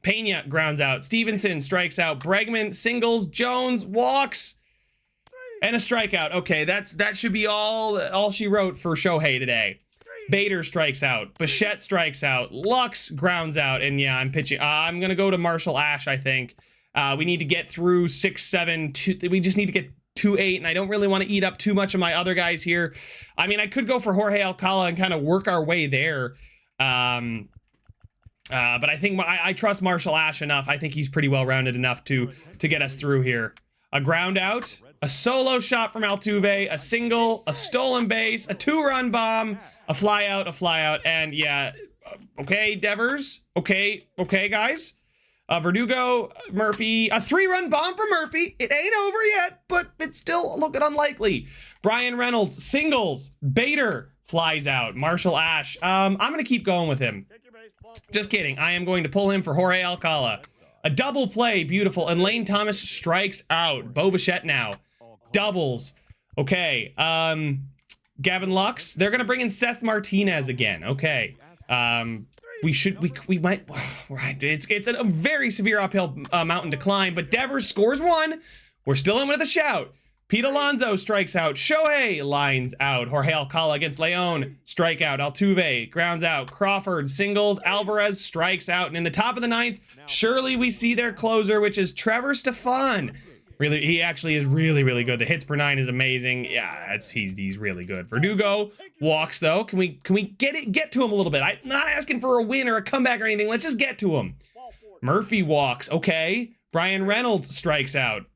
Pena grounds out. Stevenson strikes out. Bregman singles. Jones walks. And a strikeout. Okay, that should be all she wrote for Shohei today. Bader strikes out. Bichette strikes out. Lux grounds out. And yeah, I'm pitching. I'm going to go to Marshall Ash, I think. We need to get through 6, 7, 2. We just need to get 2, 8. And I don't really want to eat up too much of my other guys here. I mean, I could go for Jorge Alcala and kind of work our way there. But I think I trust Marshall Ash enough. I think he's pretty well-rounded enough to get us through here. A ground out. A solo shot from Altuve. A single. A stolen base. A 2-run bomb. A fly out, and yeah, okay, Devers, okay, guys. Verdugo, Murphy, a 3-run bomb for Murphy. It ain't over yet, but it's still looking unlikely. Brian Reynolds, singles. Bader flies out. Marshall Ash, I'm going to keep going with him. Just kidding. I am going to pull him for Jorge Alcala. A double play, beautiful, and Lane Thomas strikes out. Bo Bichette now. Doubles. Okay, Gavin Lux. They're going to bring in Seth Martinez again. Okay. We might, right. It's a very severe uphill mountain to climb, but Devers scores 1. We're still in with a shout. Pete Alonso strikes out. Shohei lines out. Jorge Alcala against Leon. Strikeout. Altuve grounds out. Crawford singles. Alvarez strikes out. And in the top of the 9th, surely we see their closer, which is Trevor Stefan. Really, he actually is really, really good. The hits per 9 is amazing. Yeah, he's really good. Verdugo walks though. Can we get to him a little bit? I'm not asking for a win or a comeback or anything. Let's just get to him. Murphy walks. Okay. Brian Reynolds strikes out.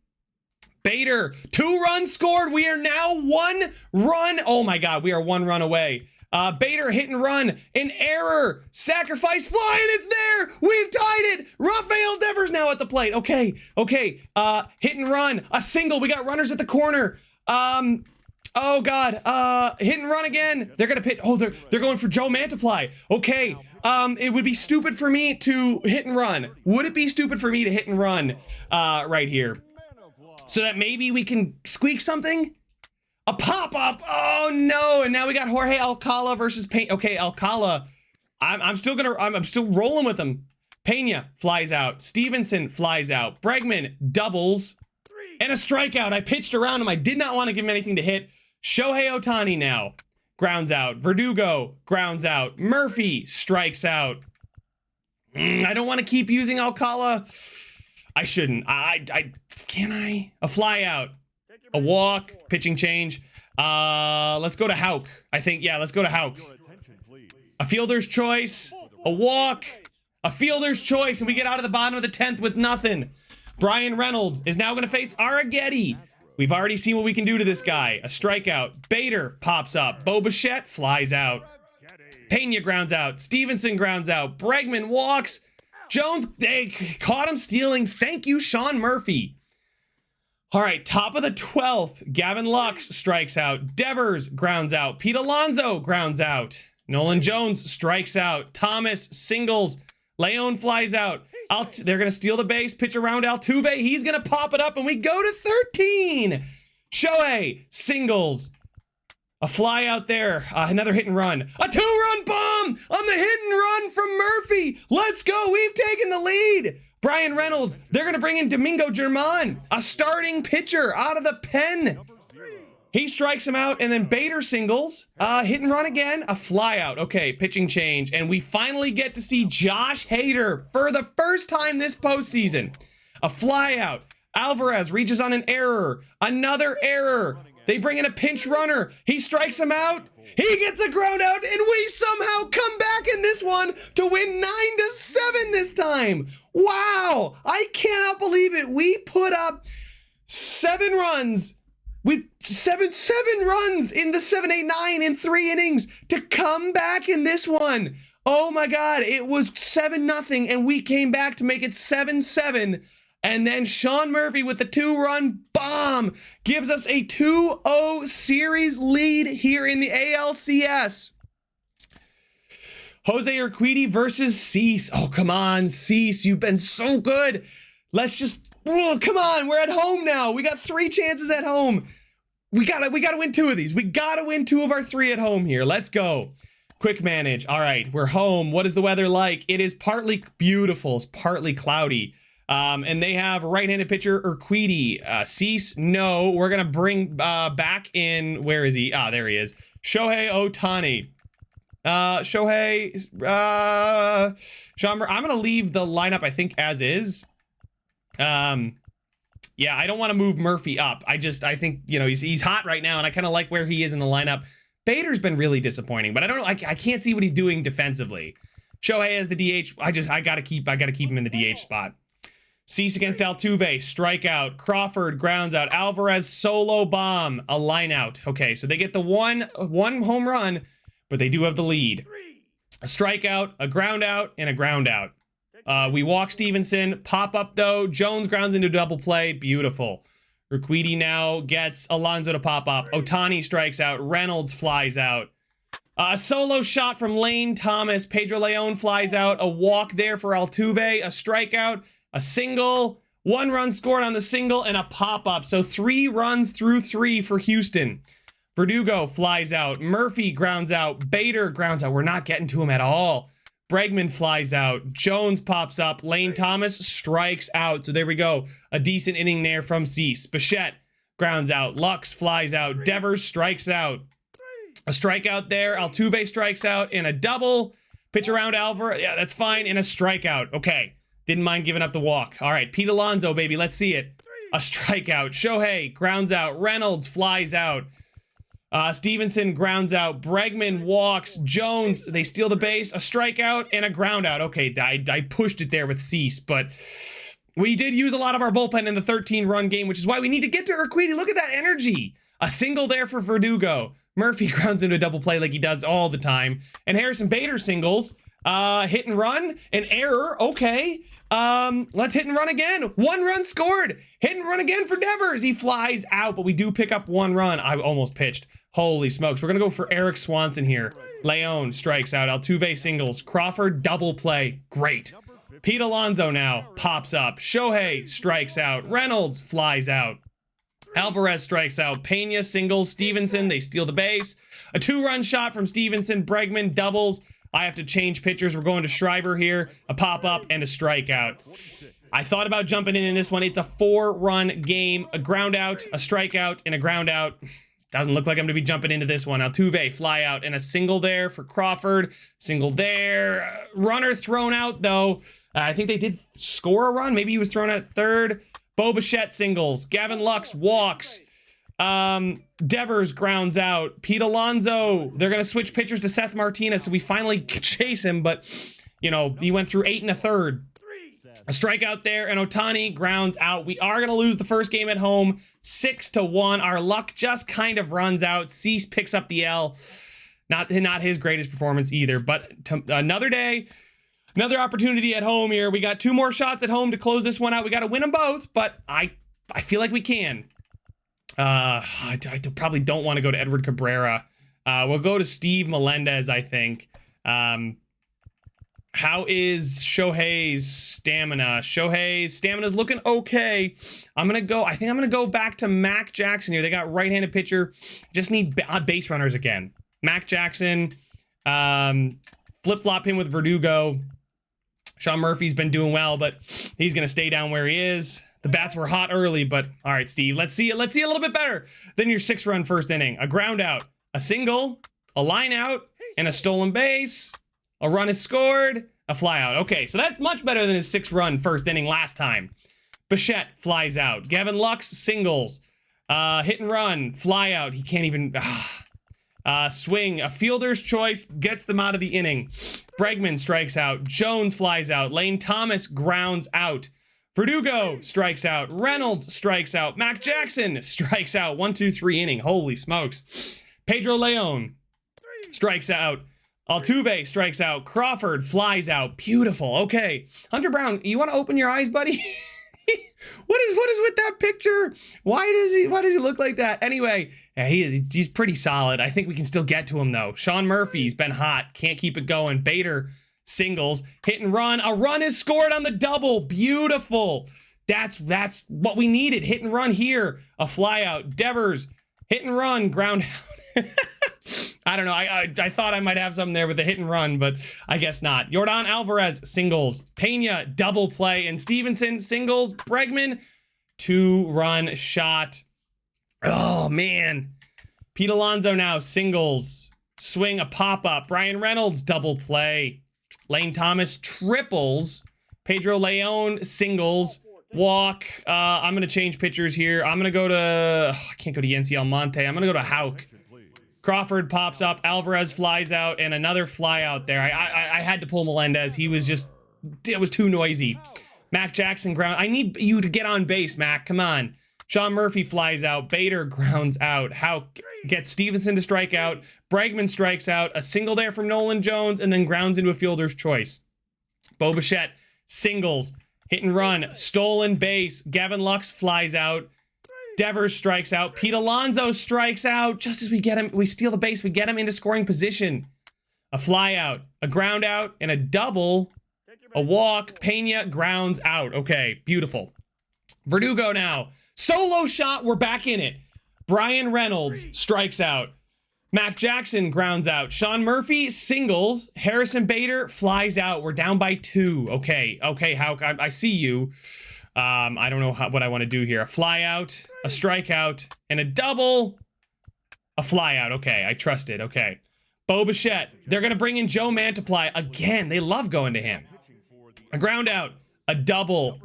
Bader, 2 runs scored. We are now 1 run. Oh my God, we are 1 run away. Bader hit and run, an error, sacrifice fly, and it's there. We've tied it. Rafael Devers now at the plate. Okay. Hit and run, a single. We got runners at the corner. Oh God. Hit and run again. They're gonna pitch. Oh, they're going for Joe Mantiply. Okay. It would be stupid for me to hit and run. Would it be stupid for me to hit and run right here? So that maybe we can squeak something? A pop-up. Oh no. And now we got Jorge Alcala versus Pena. Okay, Alcala. I'm still rolling with him. Pena flies out. Stevenson flies out. Bregman doubles. And a strikeout. I pitched around him. I did not want to give him anything to hit. Shohei Ohtani now grounds out. Verdugo grounds out. Murphy strikes out. I don't want to keep using Alcala. I shouldn't. Can I? A fly out. A walk, pitching change. Let's go to Houck. I think, yeah, let's go to Houck. A fielder's choice, a walk, a fielder's choice, and we get out of the bottom of the 10th with nothing. Brian Reynolds is now going to face Arrighetti. We've already seen what we can do to this guy. A strikeout. Bader pops up. Bo Bichette flies out. Pena grounds out. Stevenson grounds out. Bregman walks. Jones, they caught him stealing. Thank you, Sean Murphy. All right, top of the 12th, Gavin Lux strikes out. Devers grounds out. Pete Alonso grounds out. Nolan Jones strikes out. Thomas singles. Leon flies out. They're going to steal the base, pitch around Altuve. He's going to pop it up, and we go to 13. Shohei singles. A fly out there. Another hit and run. A 2-run bomb on the hit and run from Murphy. Let's go. We've taken the lead. Brian Reynolds, they're going to bring in Domingo Germán, a starting pitcher out of the pen. He strikes him out, and then Bader singles, hit and run again, a fly out. Okay, pitching change, and we finally get to see Josh Hader for the first time this postseason. A fly out. Alvarez reaches on an error, another error. They bring in a pinch runner. He strikes him out. He gets a ground out, and we somehow come back in this one to win 9-7 this time. Wow, I cannot believe it. We put up 7 runs. Seven runs in the 7, 8, 9 in 3 innings to come back in this one. Oh my God, it was 7-0, and we came back to make it 7-7. And then Sean Murphy with the 2-run bomb gives us a 2-0 series lead here in the ALCS. Jose Urquidy versus Cease. Oh, come on, Cease. You've been so good. Let's just, come on. We're at home now. We got 3 chances at home. We gotta win 2 of these. We gotta win 2 of our 3 at home here. Let's go. Quick manage. All right, we're home. What is the weather like? It is partly beautiful. It's partly cloudy. And they have right-handed pitcher Urquidy. Cease, no. We're going to bring back in, where is he? There he is. Shohei Ohtani. Sean, I'm going to leave the lineup, I think, as is. Yeah, I don't want to move Murphy up. I think, you know, he's hot right now, and I kind of like where he is in the lineup. Bader's been really disappointing, but I don't know. I can't see what he's doing defensively. Shohei as the DH. I got to keep him in the DH spot. Cease against Altuve, strikeout. Crawford grounds out. Alvarez solo bomb, a line out. Okay, so they get the one home run, but they do have the lead. A strikeout, a ground out, and a ground out. We walk Stevenson, pop up though. Jones grounds into double play. Beautiful. Urquidy now gets Alonso to pop up. Ohtani strikes out. Reynolds flies out. A solo shot from Lane Thomas. Pedro Leon flies out. A walk there for Altuve. A strikeout. A single, 1 run scored on the single, and a pop-up. So 3 runs through 3 for Houston. Verdugo flies out. Murphy grounds out. Bader grounds out. We're not getting to him at all. Bregman flies out. Jones pops up. Lane Thomas strikes out. So there we go. A decent inning there from Cease. Bichette grounds out. Lux flies out. Devers strikes out. A strikeout there. Altuve strikes out. And a double. Pitch around Alvarez. Yeah, that's fine. And a strikeout. Okay. Didn't mind giving up the walk. All right, Pete Alonso, baby. Let's see it. a strikeout. Shohei grounds out. Reynolds flies out. Stevenson grounds out. Bregman walks. Jones, they steal the base. A strikeout and a ground out. Okay, I pushed it there with Cease, but we did use a lot of our bullpen in the 13-run game, which is why we need to get to Urquidy. Look at that energy. A single there for Verdugo. Murphy grounds into a double play like he does all the time. And Harrison Bader singles. Hit and run. An error. Okay. Let's hit and run again. 1 run scored. Hit and run again for Devers. He flies out, but we do pick up 1 run. I almost pitched. Holy smokes. We're going to go for Eric Swanson here. Leon strikes out. Altuve singles. Crawford double play. Great. Pete Alonso now pops up. Shohei strikes out. Reynolds flies out. Alvarez strikes out. Pena singles. Stevenson, they steal the base. A 2-run shot from Stevenson. Bregman doubles. I have to change pitchers. We're going to Schreiber here. A pop-up and a strikeout. I thought about jumping in this one. It's a 4-run game. A ground out, a strikeout, and a ground out. Doesn't look like I'm going to be jumping into this one. Altuve fly out and a single there for Crawford. Single there. Runner thrown out, though. I think they did score a run. Maybe he was thrown out third. Bo Bichette singles. Gavin Lux walks. Devers grounds out. Pete Alonso. They're going to switch pitchers to Seth Martinez, so we finally chase him, but, you know, he went through 8 1/3. A strikeout there, and Ohtani grounds out. We are going to lose the first game at home, 6-1. Our luck just kind of runs out. Cease picks up the L. Not his greatest performance either, but another day, another opportunity at home here. We got 2 more shots at home to close this one out. We got to win them both, but I feel like we can. I probably don't want to go to Edward Cabrera. We'll go to Steve Melendez, I think. How is Shohei's stamina? Shohei's stamina's looking okay. I think I'm gonna go back to Mac Jackson here. They got right-handed pitcher. Just need base runners again. Mac Jackson, flip-flop him with Verdugo. Sean Murphy's been doing well, but he's gonna stay down where he is. The bats were hot early, but all right, Steve, let's see a little bit better than your 6-run first inning. A ground out, a single, a line out, and a stolen base. A run is scored, a fly out. Okay, so that's much better than his 6-run first inning last time. Bichette flies out. Gavin Lux singles. Hit and run, fly out. He can't even... swing, a fielder's choice gets them out of the inning. Bregman strikes out. Jones flies out. Lane Thomas grounds out. Verdugo strikes out. Reynolds strikes out. Mac Jackson strikes out. 1, 2, 3 inning. Holy smokes. Pedro Leon strikes out. Altuve strikes out. Crawford flies out. Beautiful. Okay. Hunter Brown, you want to open your eyes, buddy? What is with that picture? Why does he look like that? Anyway, yeah, he's pretty solid. I think we can still get to him though. Sean Murphy's been hot. Can't keep it going. Bader singles. Hit and run. A run is scored on the double. Beautiful. That's what we needed. Hit and run here. A fly out. Devers. Hit and run. Ground out. I don't know. I thought I might have something there with the hit and run, but I guess not. Yordan Alvarez singles. Pena double play. And Stevenson singles. Bregman 2-run shot. Oh, man. Pete Alonso now singles. Swing a pop-up. Brian Reynolds double play. Lane Thomas triples. Pedro Leon singles. Walk. I'm going to change pitchers here. I'm going to go to... I can't go to Yency Almonte. I'm going to go to Houck. Crawford pops up. Alvarez flies out. And another fly out there. I had to pull Melendez. He was just... It was too noisy. Mac Jackson ground... I need you to get on base, Mac. Come on. Sean Murphy flies out. Bader grounds out. Houck gets Stevenson to strike out. Bregman strikes out. A single there from Nolan Jones. And then grounds into a fielder's choice. Bo Bichette singles. Hit and run. Stolen base. Gavin Lux flies out. Devers strikes out. Pete Alonso strikes out. Just as we get him, we steal the base. We get him into scoring position. A fly out. A ground out. And a double. A walk. Pena grounds out. Okay, beautiful. Verdugo now. Solo shot. We're back in it. Brian Reynolds strikes out. Mac Jackson grounds out. Sean Murphy singles. Harrison Bader flies out. We're down by 2. Okay, Houck, I see you. I don't know what I want to do here. A fly out, a strikeout, and a double. A fly out. Okay, I trust it. Okay. Bo Bichette. They're going to bring in Joe Mantiply again. They love going to him. A ground out, a double.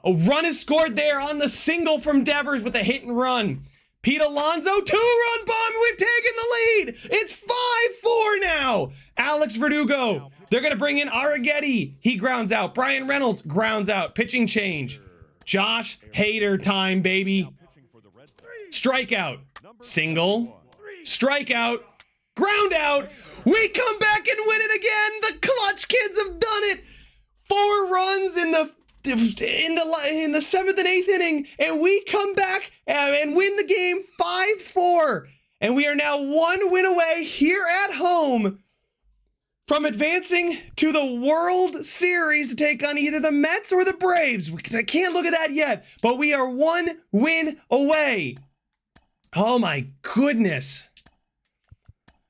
A run is scored there on the single from Devers with a hit and run. Pete Alonso, 2-run bomb. We've taken the lead. It's 5-4 now. Alex Verdugo. They're going to bring in Arrighetti. He grounds out. Brian Reynolds grounds out. Pitching change. Josh Hader time, baby. Strikeout. Single. Strikeout. Ground out. We come back and win it again. The clutch kids have done it. 4 runs in the 7th and 8th inning, and we come back and win the game 5-4. And we are now 1 win away here at home from advancing to the World Series to take on either the Mets or the Braves. I can't look at that yet, but we are 1 win away. Oh my goodness.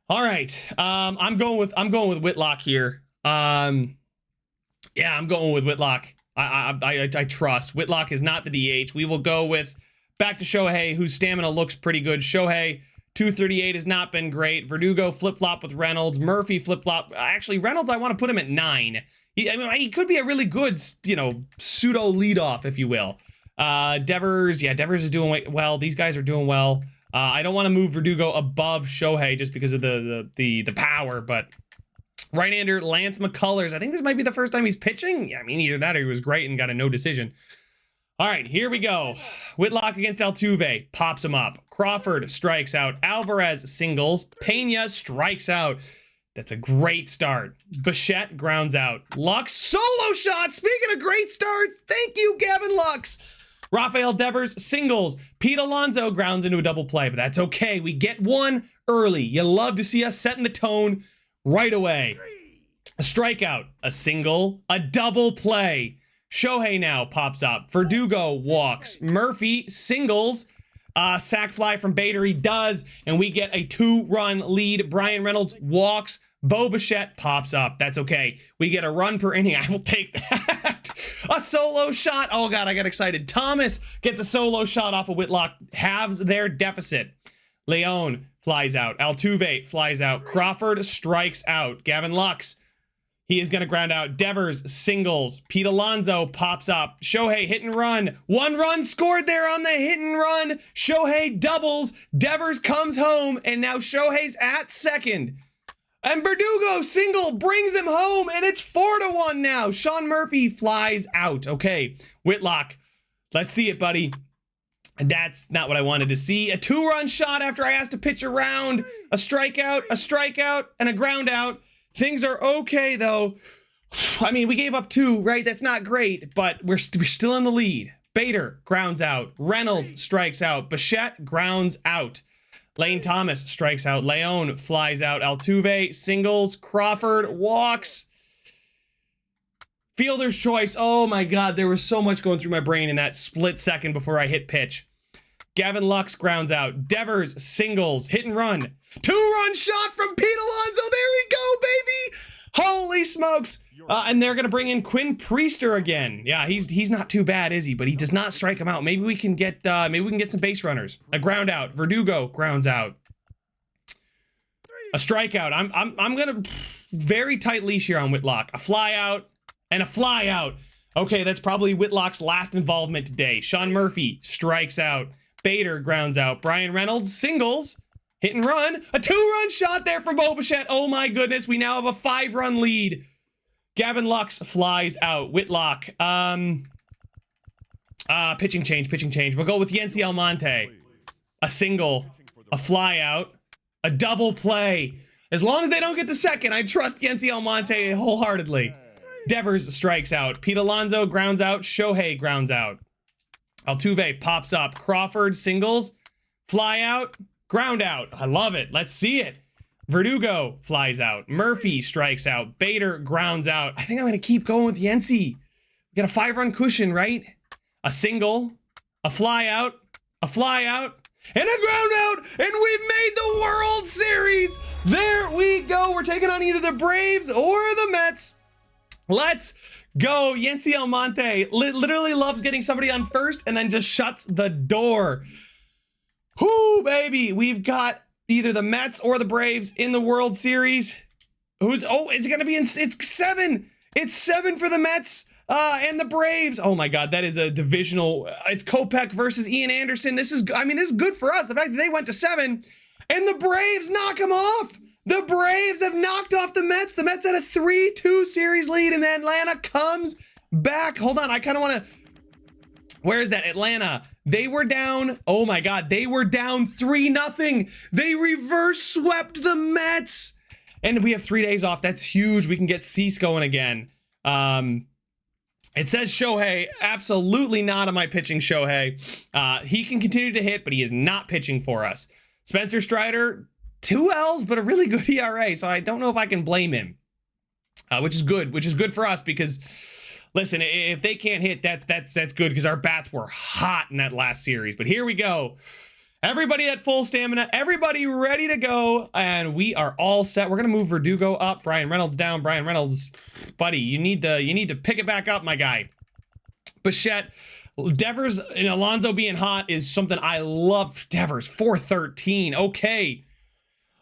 All right. I'm going with Whitlock here. Yeah, I'm going with Whitlock. I trust. Whitlock is not the DH. We will go with back to Shohei, whose stamina looks pretty good. Shohei, 238 has not been great. Verdugo flip-flop with Reynolds. Murphy flip-flop. Actually, Reynolds, I want to put him at 9. He could be a really good, pseudo leadoff, if you will. Devers, yeah, Devers is doing well. These guys are doing well. I don't want to move Verdugo above Shohei just because of the power, but right-hander Lance McCullers. I think this might be the first time he's pitching. Yeah, I mean, either that or he was great and got a no decision. All right, here we go. Whitlock against Altuve. Pops him up. Crawford strikes out. Alvarez singles. Pena strikes out. That's a great start. Bichette grounds out. Lux solo shot. Speaking of great starts, thank you, Gavin Lux. Rafael Devers singles. Pete Alonso grounds into a double play, but that's okay. We get 1 early. You love to see us setting the tone right away. A strikeout, a single, a double play. Shohei now pops up. Verdugo walks. Murphy singles. Sac fly from Bader, he does, and we get a 2-run lead. Brian Reynolds walks. Bo Bichette pops up. That's okay. We get a run per inning. I will take that. A solo shot. Oh, God, I got excited. Thomas gets a solo shot off of Whitlock. Halves their deficit. Leon flies out. Altuve flies out. Crawford strikes out. Gavin Lux, he is going to ground out. Devers singles. Pete Alonso pops up. Shohei hit and run. 1 run scored there on the hit and run. Shohei doubles. Devers comes home, and now Shohei's at second. And Verdugo single brings him home, and it's 4-1 now. Sean Murphy flies out. Okay, Whitlock, let's see it, buddy. And that's not what I wanted to see. A 2-run shot after I asked to pitch around. A strikeout, and a ground out. Things are okay, though. I mean, we gave up 2, right? That's not great, but we're still in the lead. Bader grounds out. Reynolds strikes out. Bichette grounds out. Lane Thomas strikes out. Leon flies out. Altuve singles. Crawford walks. Fielder's choice. Oh my God, there was so much going through my brain in that split second before I hit pitch. Gavin Lux grounds out. Devers singles. Hit and run. 2-run shot from Pete Alonso. There we go, baby. Holy smokes. And they're going to bring in Quinn Priester again. Yeah, he's not too bad, is he? But he does not strike him out. Maybe we can get some base runners. A ground out. Verdugo grounds out. A strikeout. I'm going to very tight leash here on Whitlock. A fly out and a fly out. Okay, that's probably Whitlock's last involvement today. Sean Murphy strikes out. Bader grounds out. Brian Reynolds singles. Hit and run. A 2-run shot there from Bo Bichette. Oh my goodness. We now have a 5-run lead. Gavin Lux flies out. Whitlock. Pitching change. We'll go with Yency Almonte. A single. A fly out. A double play. As long as they don't get the second, I trust Yency Almonte wholeheartedly. Devers strikes out. Pete Alonso grounds out. Shohei grounds out. Altuve pops up. Crawford singles. Fly out. Ground out. I love it. Let's see it. Verdugo flies out. Murphy strikes out. Bader grounds out. I think I'm going to keep going with Yency. We got a 5-run cushion, right? A single. A fly out. A fly out. And a ground out. And we've made the World Series. There we go. We're taking on either the Braves or the Mets. Let's go. Yency Almonte literally loves getting somebody on first and then just shuts the door. Whoo, baby. We've got either the Mets or the Braves in the World Series. Is it going to be it's 7. It's 7 for the Mets. And the Braves. Oh my God, that is a divisional. It's Kopech versus Ian Anderson. This is good for us. The fact that they went to 7 and the Braves knock them off. The Braves have knocked off the Mets. The Mets had a 3-2 series lead and Atlanta comes back. Hold on, I kind of want to. Where is that? Atlanta. They were down. Oh my God, they were down 3-0. They reverse swept the Mets. And we have 3 days off. That's huge. We can get Cease going again. It says Shohei. Absolutely not on my pitching Shohei. He can continue to hit, but he is not pitching for us. Spencer Strider, 2 L's, but a really good ERA. So I don't know if I can blame him, which is good for us because, listen, if they can't hit, that's good because our bats were hot in that last series. But here we go. Everybody at full stamina, everybody ready to go, and we are all set. We're gonna move Verdugo up, Brian Reynolds down. Brian Reynolds, buddy, you need to pick it back up, my guy. Bichette, Devers and Alonso being hot is something I love. Devers 413. Okay.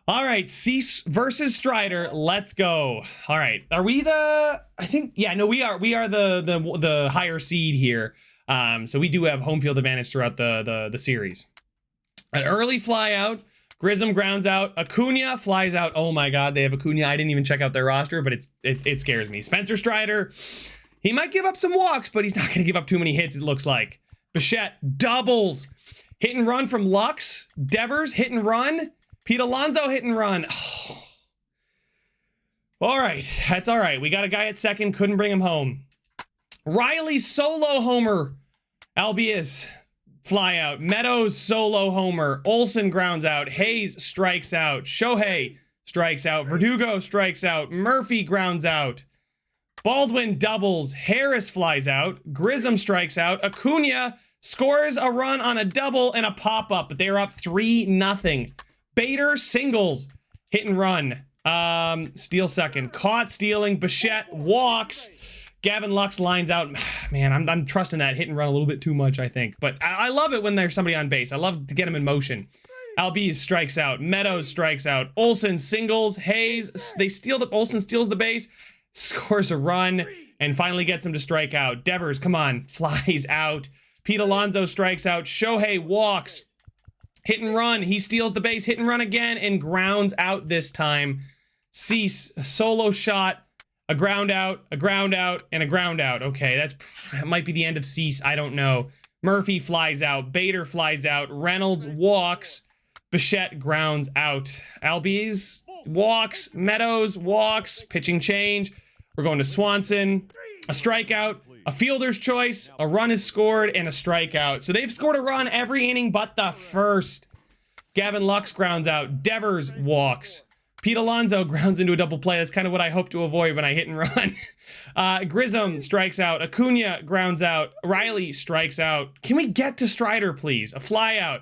All right, Cease versus Strider. Let's go. All right, are we the? I think we are. We are the higher seed here. So we do have home field advantage throughout the series. An early fly out. Grissom grounds out. Acuna flies out. Oh my God, they have Acuna. I didn't even check out their roster, but it scares me. Spencer Strider, he might give up some walks, but he's not going to give up too many hits, it looks like. Bichette doubles. Hit and run from Lux. Devers hit and run. Pete Alonso hit and run. Oh. All right, that's all right. We got a guy at second. Couldn't bring him home. Riley solo homer. Albies fly out. Meadows solo homer. Olsen grounds out. Hayes strikes out. Shohei strikes out. Verdugo strikes out. Murphy grounds out. Baldwin doubles. Harris flies out. Grissom strikes out. Acuna scores a run on a double and a pop-up, but they are up 3-0. Bader singles. Hit and run. Steal second. Caught stealing. Bichette walks. Gavin Lux lines out. Man, I'm trusting that hit and run a little bit too much, I think. But I love it when there's somebody on base. I love to get him in motion. Albies strikes out. Meadows strikes out. Olsen singles. Hayes, Olsen steals the base, scores a run, and finally gets him to strike out. Devers, come on, flies out. Pete Alonso strikes out. Shohei walks. Hit and run. He steals the base. Hit and run again and grounds out this time. Cease, a solo shot. A ground out, and a ground out. Okay, that might be the end of Cease. I don't know. Murphy flies out. Bader flies out. Reynolds walks. Bichette grounds out. Albies walks. Meadows walks. Pitching change. We're going to Swanson. A strikeout. A fielder's choice. A run is scored and a strikeout. So they've scored a run every inning but the first. Gavin Lux grounds out. Devers walks. Pete Alonso grounds into a double play. That's kind of what I hope to avoid when I hit and run. Grissom strikes out. Acuna grounds out. Riley strikes out. Can we get to Strider, please? A fly out,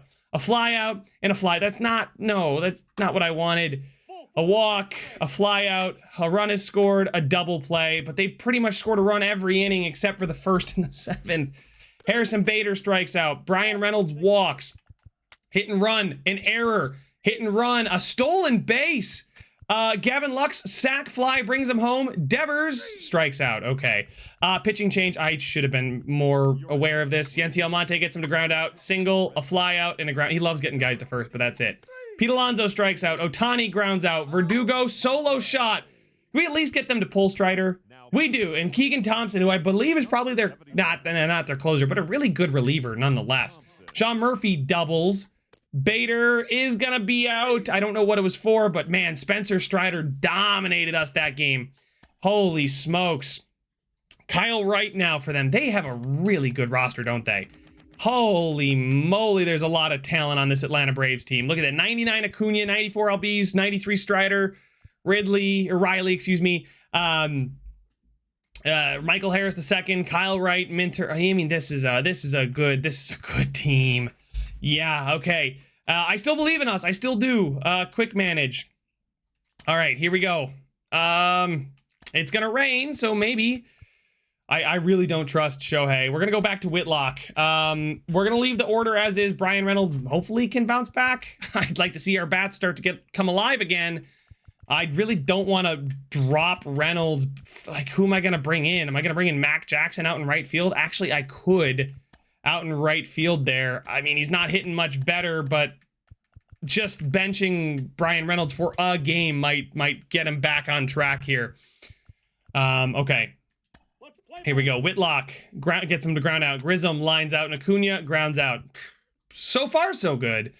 and a fly. That's not what I wanted. A walk, a fly out, a run is scored, a double play, but they pretty much scored a run every inning except for the first and the seventh. Harrison Bader strikes out. Brian Reynolds walks. Hit and run, an error. Hit and run, a stolen base. Gavin Lux, sack fly, brings him home. Devers strikes out. Okay. Pitching change. I should have been more aware of this. Yency Almonte gets him to ground out. Single, a fly out, and a ground. He loves getting guys to first, but that's it. Pete Alonso strikes out. Otani grounds out. Verdugo, solo shot. Can we at least get them to pull Strider? We do. And Keegan Thompson, who I believe is probably their, not their closer, but a really good reliever nonetheless. Sean Murphy doubles. Bader is gonna be out. I don't know what it was for, but man, Spencer Strider dominated us that game. Holy smokes. Kyle Wright now for them. They have a really good roster, don't they? Holy moly, there's a lot of talent on this Atlanta Braves team. Look at that. 99 Acuna, 94 Albies, 93 Strider, Riley, excuse me. Michael Harris II, Kyle Wright, Minter. I mean, this is a good team. Yeah, okay. I still believe in us. I still do. Quick manage. All right, here we go. It's gonna rain, so maybe. I really don't trust Shohei. We're gonna go back to Whitlock. We're gonna leave the order as is. Brian Reynolds hopefully can bounce back. I'd like to see our bats start to come alive again. I really don't want to drop Reynolds. Like, who am I going to bring in? Am I going to bring in Mac Jackson out in right field? Actually, I could out in right field there. I mean, he's not hitting much better, but just benching Bryan Reynolds for a game might get him back on track here. Okay. Here we go. Whitlock gets him to ground out. Grissom lines out, and Acuna grounds out. So far, so good.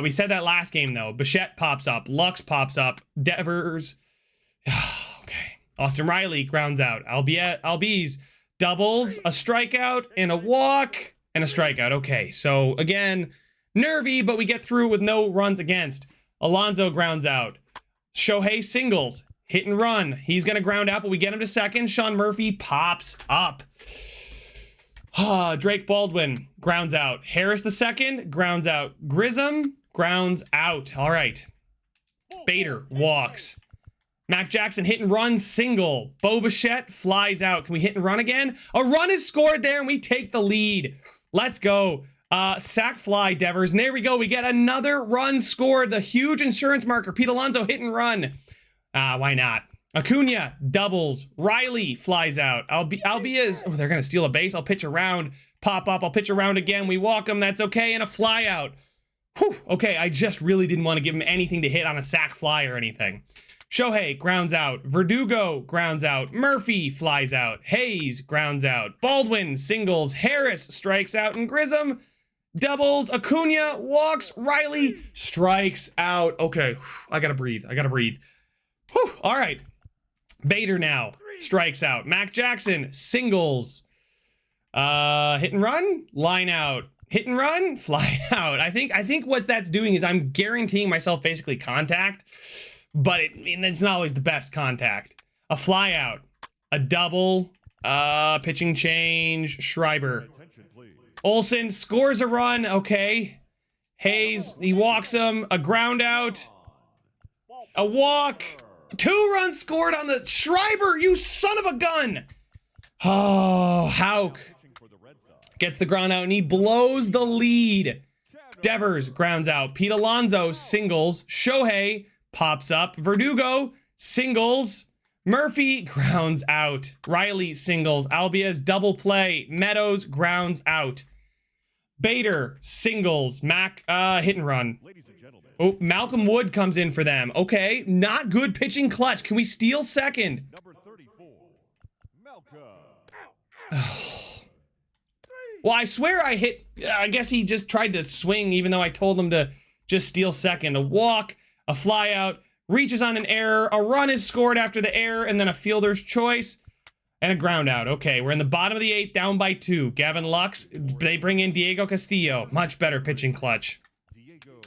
We said that last game, though. Bichette pops up. Lux pops up. Devers. Okay. Austin Riley grounds out. Albies doubles, a strikeout, and a walk, and a strikeout. Okay, so again, nervy, but we get through with no runs against. Alonso grounds out. Shohei singles. Hit and run. He's going to ground out, but we get him to second. Sean Murphy pops up. Drake Baldwin grounds out. Harris the second grounds out. Grissom grounds out. All right. Bader walks. Mac Jackson hit and run single. Bo Bichette flies out. Can we hit and run again? A run is scored there, and we take the lead. Let's go. Sack fly, Devers. And there we go. We get another run scored. The huge insurance marker. Pete Alonso hit and run. Why not? Acuna doubles. Riley flies out. Albies. Oh, they're going to steal a base. I'll pitch around. Pop up. I'll pitch around again. We walk him. That's okay. And a fly out. Whew. Okay, I just really didn't want to give him anything to hit on a sack fly or anything. Shohei grounds out. Verdugo grounds out. Murphy flies out. Hayes grounds out. Baldwin singles. Harris strikes out. And Grissom doubles. Acuna walks. Riley strikes out. Okay, I gotta breathe. Whew. All right. Bader now strikes out. Mac Jackson singles. Hit and run, line out. Hit and run, fly out. I think what that's doing is I'm guaranteeing myself basically contact, but it's not always the best contact. A fly out, a double, pitching change, Schreiber. Olsen scores a run, okay. Hayes, he walks him, a ground out, a walk. 2 runs scored on the Schreiber, you son of a gun. Oh, Houck gets the ground out and he blows the lead. Devers grounds out. Pete Alonso singles. Shohei pops up. Verdugo singles. Murphy grounds out. Riley singles. Albies double play. Meadows grounds out. Bader singles. Mac hit and run. Oh, Malcolm Wood comes in for them. Okay, not good pitching clutch. Can we steal second? Number 34, Malcolm. Well, I swear I hit. I guess he just tried to swing, even though I told him to just steal second. A walk, a fly out, reaches on an error. A run is scored after the error, and then a fielder's choice, and a ground out. Okay, we're in the bottom of the 8th, down by 2. Gavin Lux. They bring in Diego Castillo. Much better pitching clutch.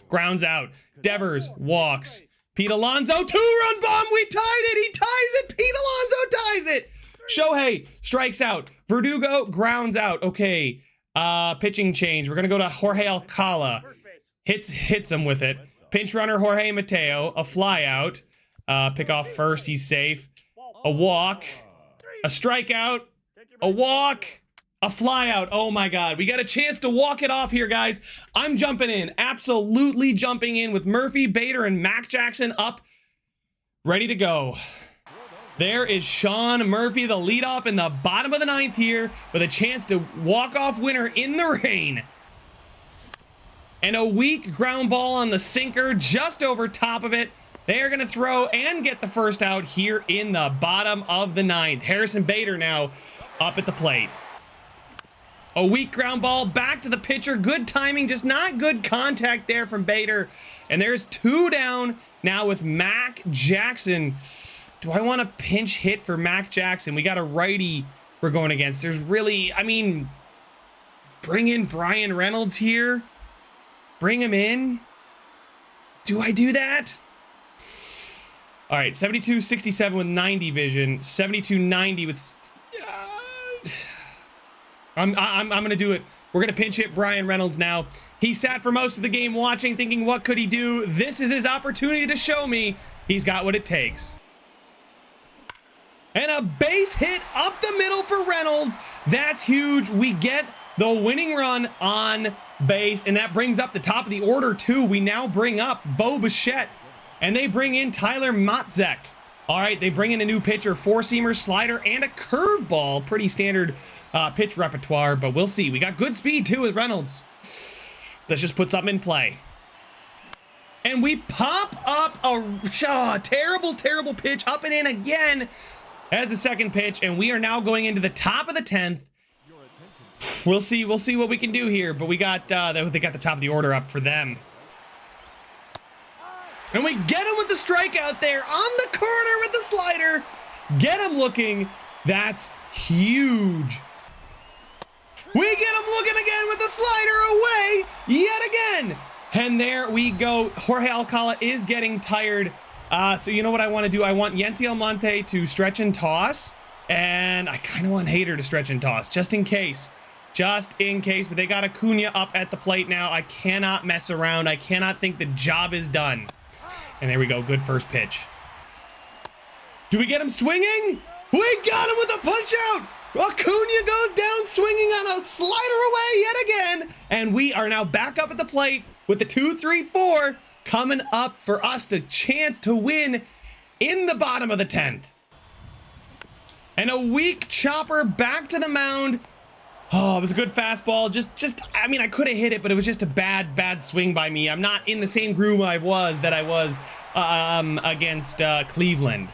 Grounds out. Devers walks. Pete Alonso, 2-run bomb. We tied it. He ties it. Pete Alonso ties it. Shohei strikes out. Verdugo grounds out. Okay. Pitching change. We're gonna go to Jorge Alcala. Hits him with it. Pinch runner Jorge Mateo. A fly out. Pick off first. He's safe. A walk. A strikeout. A walk. A fly out. Oh my God. We got a chance to walk it off here, guys. I'm jumping in. Absolutely jumping in with Murphy, Bader, and Mac Jackson up. Ready to go. There is Sean Murphy, the leadoff in the bottom of the 9th here with a chance to walk off winner in the rain. And a weak ground ball on the sinker just over top of it. They are going to throw and get the first out here in the bottom of the 9th. Harrison Bader now up at the plate. A weak ground ball back to the pitcher. Good timing, just not good contact there from Bader. And there's 2 down now with Mac Jackson. Do I want to pinch hit for Mac Jackson? We got a righty we're going against. There's really, I mean, bring in Bryan Reynolds here. Bring him in. Do I do that? All right, 72-67 with 90 vision. 72-90 with... I'm going to do it. We're going to pinch hit Bryan Reynolds now. He sat for most of the game watching, thinking, what could he do? This is his opportunity to show me he's got what it takes. And a base hit up the middle for Reynolds. That's huge. We get the winning run on base, and that brings up the top of the order, too. We now bring up Bo Bichette And they bring in Tyler Matzek. All right, they bring in a new pitcher, four-seamer, slider, and a curveball. Pretty standard pitch repertoire, but we'll see. We got good speed, too, with Reynolds. Let's just put something in play. And we pop up a terrible, terrible pitch up and in again as the second pitch, and we are now going into the top of the 10th. We'll see what we can do here, but we got they got the top of the order up for them. And we get him with the strikeout there on the corner with the slider. Get him looking. That's huge. We get him looking again with the slider away yet again. And there we go. Jorge Alcala is getting tired. So you know what I want to do? I want Yency Almonte to stretch and toss. And I kind of want Hader to stretch and toss just in case. Just in case. But they got Acuna up at the plate now. I cannot mess around. I cannot think the job is done. And there we go. Good first pitch. Do we get him swinging? We got him with a punch out. Acuna goes down swinging on a slider away yet again. And we are now back up at the plate with the 2-3-4 coming up for us to chance to win in the bottom of the 10th. And a weak chopper back to the mound. Oh, it was a good fastball. I mean, I could have hit it, but it was just a bad swing by me. I'm not in the same groove I was against Cleveland.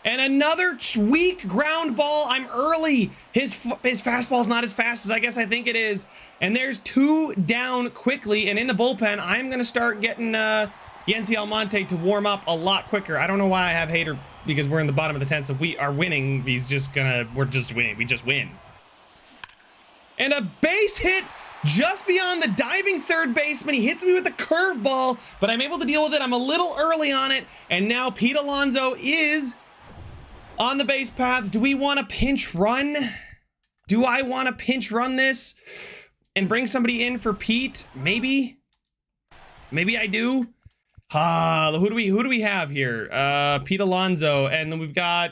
And another weak ground ball. I'm early. His fastball's not as fast as I think it is. And there's 2 down quickly. And in the bullpen, I'm going to start getting Yency Almonte to warm up a lot quicker. I don't know why I have Hader, because we're in the bottom of the 10th. So if we are winning, we're just winning. We just win. And a base hit just beyond the diving third baseman. He hits me with a curveball, but I'm able to deal with it. I'm a little early on it. And now Pete Alonso is on the base paths. Do we want to pinch run? Do I want to pinch run this and bring somebody in for Pete? Maybe I do. Who do we have here? Pete Alonso, and then we've got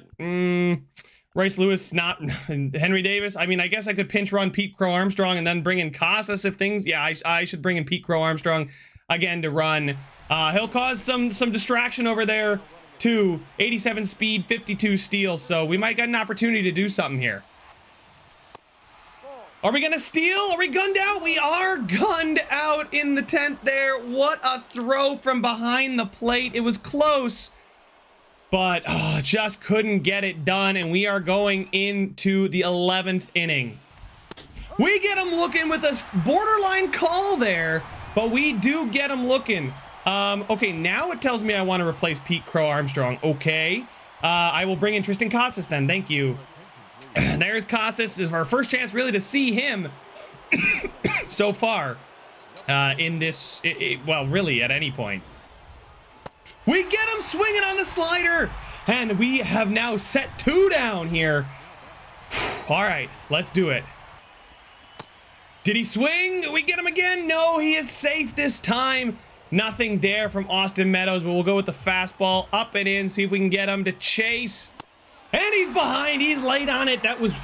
Royce Lewis, not Henry Davis. I mean, I guess I could pinch run Pete Crow Armstrong and then bring in Casas if things. Yeah, I should bring in Pete Crow Armstrong again to run. He'll cause some distraction over there too. 87 speed, 52 steal. So we might get an opportunity to do something here. Are we gonna steal? Are we gunned out? We are gunned out in the 10th there. What a throw from behind the plate. It was close, but just couldn't get it done. And we are going into the 11th inning. We get him looking with a borderline call there, but we do get him looking. Okay, now it tells me I want to replace Pete Crow Armstrong. Okay, I will bring in Tristan Casas then. Thank you. There's Casas. This is our first chance really to see him so far in this, well, really at any point. We get him swinging on the slider, and we have now set 2 down here. All right, let's do it. Did he swing? We get him again? No, he is safe this time. Nothing there from Austin Meadows, but we'll go with the fastball up and in, see if we can get him to chase. And he's behind. He's late on it. That was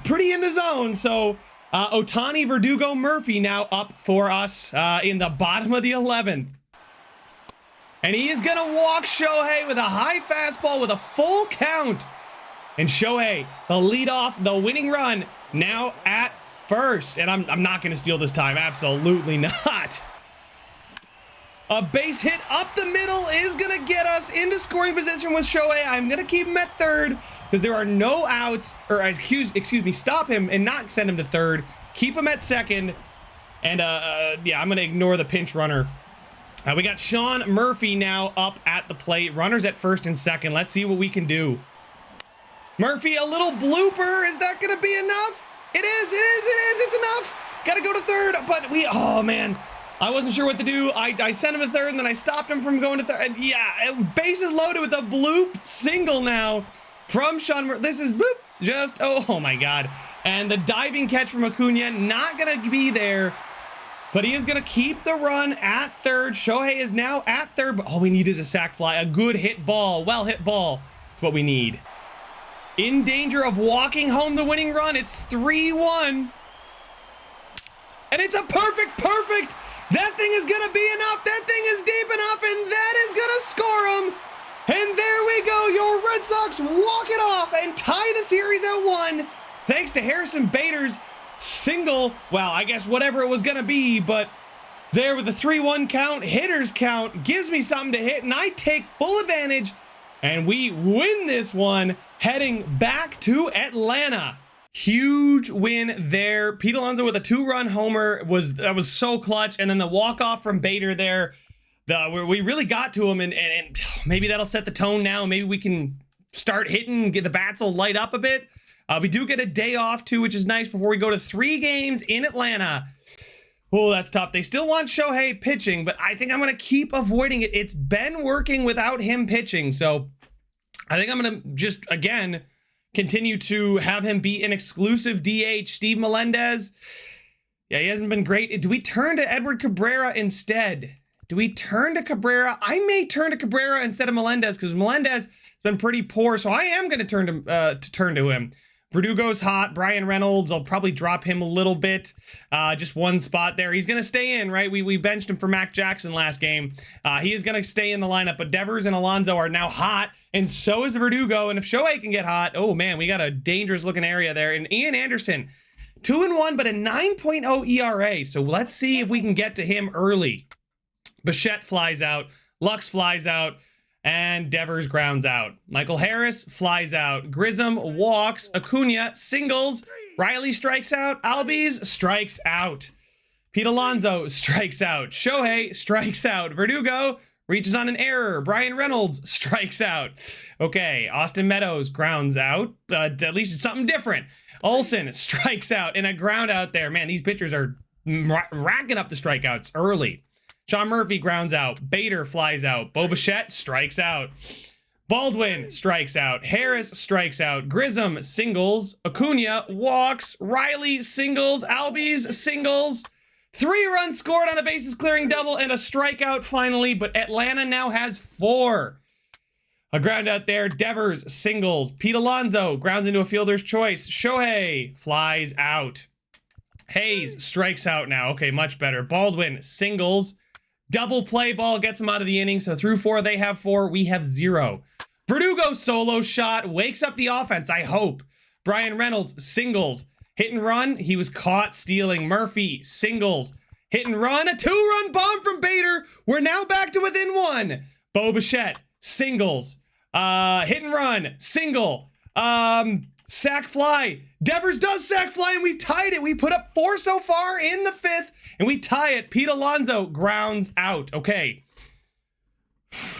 pretty in the zone. So Otani Verdugo Murphy now up for us in the bottom of the 11th. And he is going to walk Shohei with a high fastball with a full count. And Shohei, the leadoff, the winning run, now at first. And I'm not going to steal this time. Absolutely not. A base hit up the middle is going to get us into scoring position with Shohei. I'm going to keep him at third because there are no outs. Or excuse me, stop him and not send him to third. Keep him at second. And yeah, I'm going to ignore the pinch runner. We got Sean Murphy now up at the plate. Runners at first and second. Let's see what we can do. Murphy, a little blooper. Is that going to be enough? It is. It's enough. Got to go to third. But oh man, I wasn't sure what to do. I sent him to third, and then I stopped him from going to third. And yeah, bases loaded with a bloop single now from Sean Murphy. This is bloop. Just, oh my God. And the diving catch from Acuna, not going to be there. But he is going to keep the run at third. Shohei is now at third, but all we need is a sac fly. A good hit ball. Well hit ball. That's what we need. In danger of walking home the winning run. It's 3-1. And it's a perfect That thing is going to be enough. That thing is deep enough, and that is going to score him. And there we go. Your Red Sox walk it off and tie the series at 1. Thanks to Harrison Bader's single. Well, I guess whatever it was going to be, but there with the 3-1 count, hitters count, gives me something to hit, and I take full advantage, and we win this one, heading back to Atlanta. Huge win there. Pete Alonso with a 2-run homer was so clutch, and then the walk-off from Bader there, where we really got to him, and maybe that'll set the tone now. Maybe we can start hitting, get the bats will light up a bit. We do get a day off too, which is nice before we go to 3 games in Atlanta. Oh, that's tough. They still want Shohei pitching, but I think I'm going to keep avoiding it. It's been working without him pitching, so I think I'm going to just, again, continue to have him be an exclusive DH. Steve Melendez, yeah, he hasn't been great. Do we turn to Edward Cabrera instead? Do we turn to Cabrera? I may turn to Cabrera instead of Melendez because Melendez has been pretty poor, so I am going to turn to him. Verdugo's hot. Brian Reynolds, I'll probably drop him a little bit. Just one spot there. He's going to stay in, right? We benched him for Mac Jackson last game. He is going to stay in the lineup, but Devers and Alonso are now hot, and so is Verdugo. And if Shohei can get hot, oh man, we got a dangerous looking area there. And Ian Anderson, 2-1, but a 9.0 ERA. So let's see if we can get to him early. Bichette flies out. Lux flies out. And Devers grounds out. Michael Harris flies out. Grissom walks. Acuna singles. Riley strikes out. Albies strikes out. Pete Alonso strikes out. Shohei strikes out. Verdugo reaches on an error. Brian Reynolds strikes out. Okay, Austin Meadows grounds out. At least it's something different. Olsen strikes out in a ground out there. Man, these pitchers are racking up the strikeouts early. Sean Murphy grounds out. Bader flies out. Bo Bichette strikes out. Baldwin strikes out. Harris strikes out. Grissom singles. Acuna walks. Riley singles. Albies singles. 3 runs scored on a bases clearing double and a strikeout finally, but Atlanta now has 4. A ground out there. Devers singles. Pete Alonso grounds into a fielder's choice. Shohei flies out. Hayes strikes out now. Okay, much better. Baldwin singles. Double play ball gets them out of the inning. So through 4, they have 4. We have 0. Verdugo solo shot wakes up the offense, I hope. Brian Reynolds singles. Hit and run. He was caught stealing. Murphy singles. Hit and run. A 2-run bomb from Bader. We're now back to within 1. Bo Bichette singles. Hit and run. Single. Sack fly. Devers does sack fly, and we've tied it. We put up 4 so far in the 5th, and we tie it. Pete Alonso grounds out. Okay.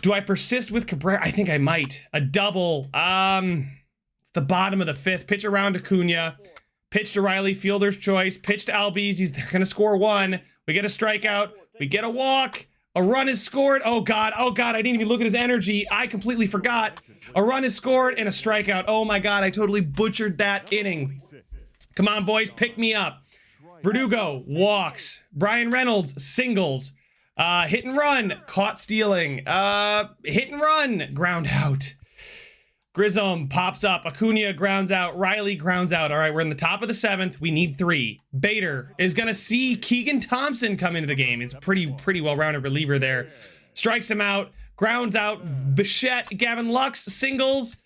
Do I persist with Cabrera? I think I might. A double. It's the bottom of the 5th. Pitch around Acuna. Pitch to Riley. Fielder's choice. Pitch to Albies. They're going to score 1. We get a strikeout. We get a walk. A run is scored. Oh, God. Oh, God. I didn't even look at his energy. I completely forgot. A run is scored and a strikeout. Oh, my God. I totally butchered that inning. Come on, boys. Pick me up. Verdugo walks. Brian Reynolds singles. Hit and run. Caught stealing. Hit and run. Ground out. Grissom pops up. Acuna grounds out. Riley grounds out. All right, we're in the top of the 7th. We need 3. Bader is going to see Keegan Thompson come into the game. It's pretty well-rounded reliever there. Strikes him out. Grounds out. Bichette. Gavin Lux singles.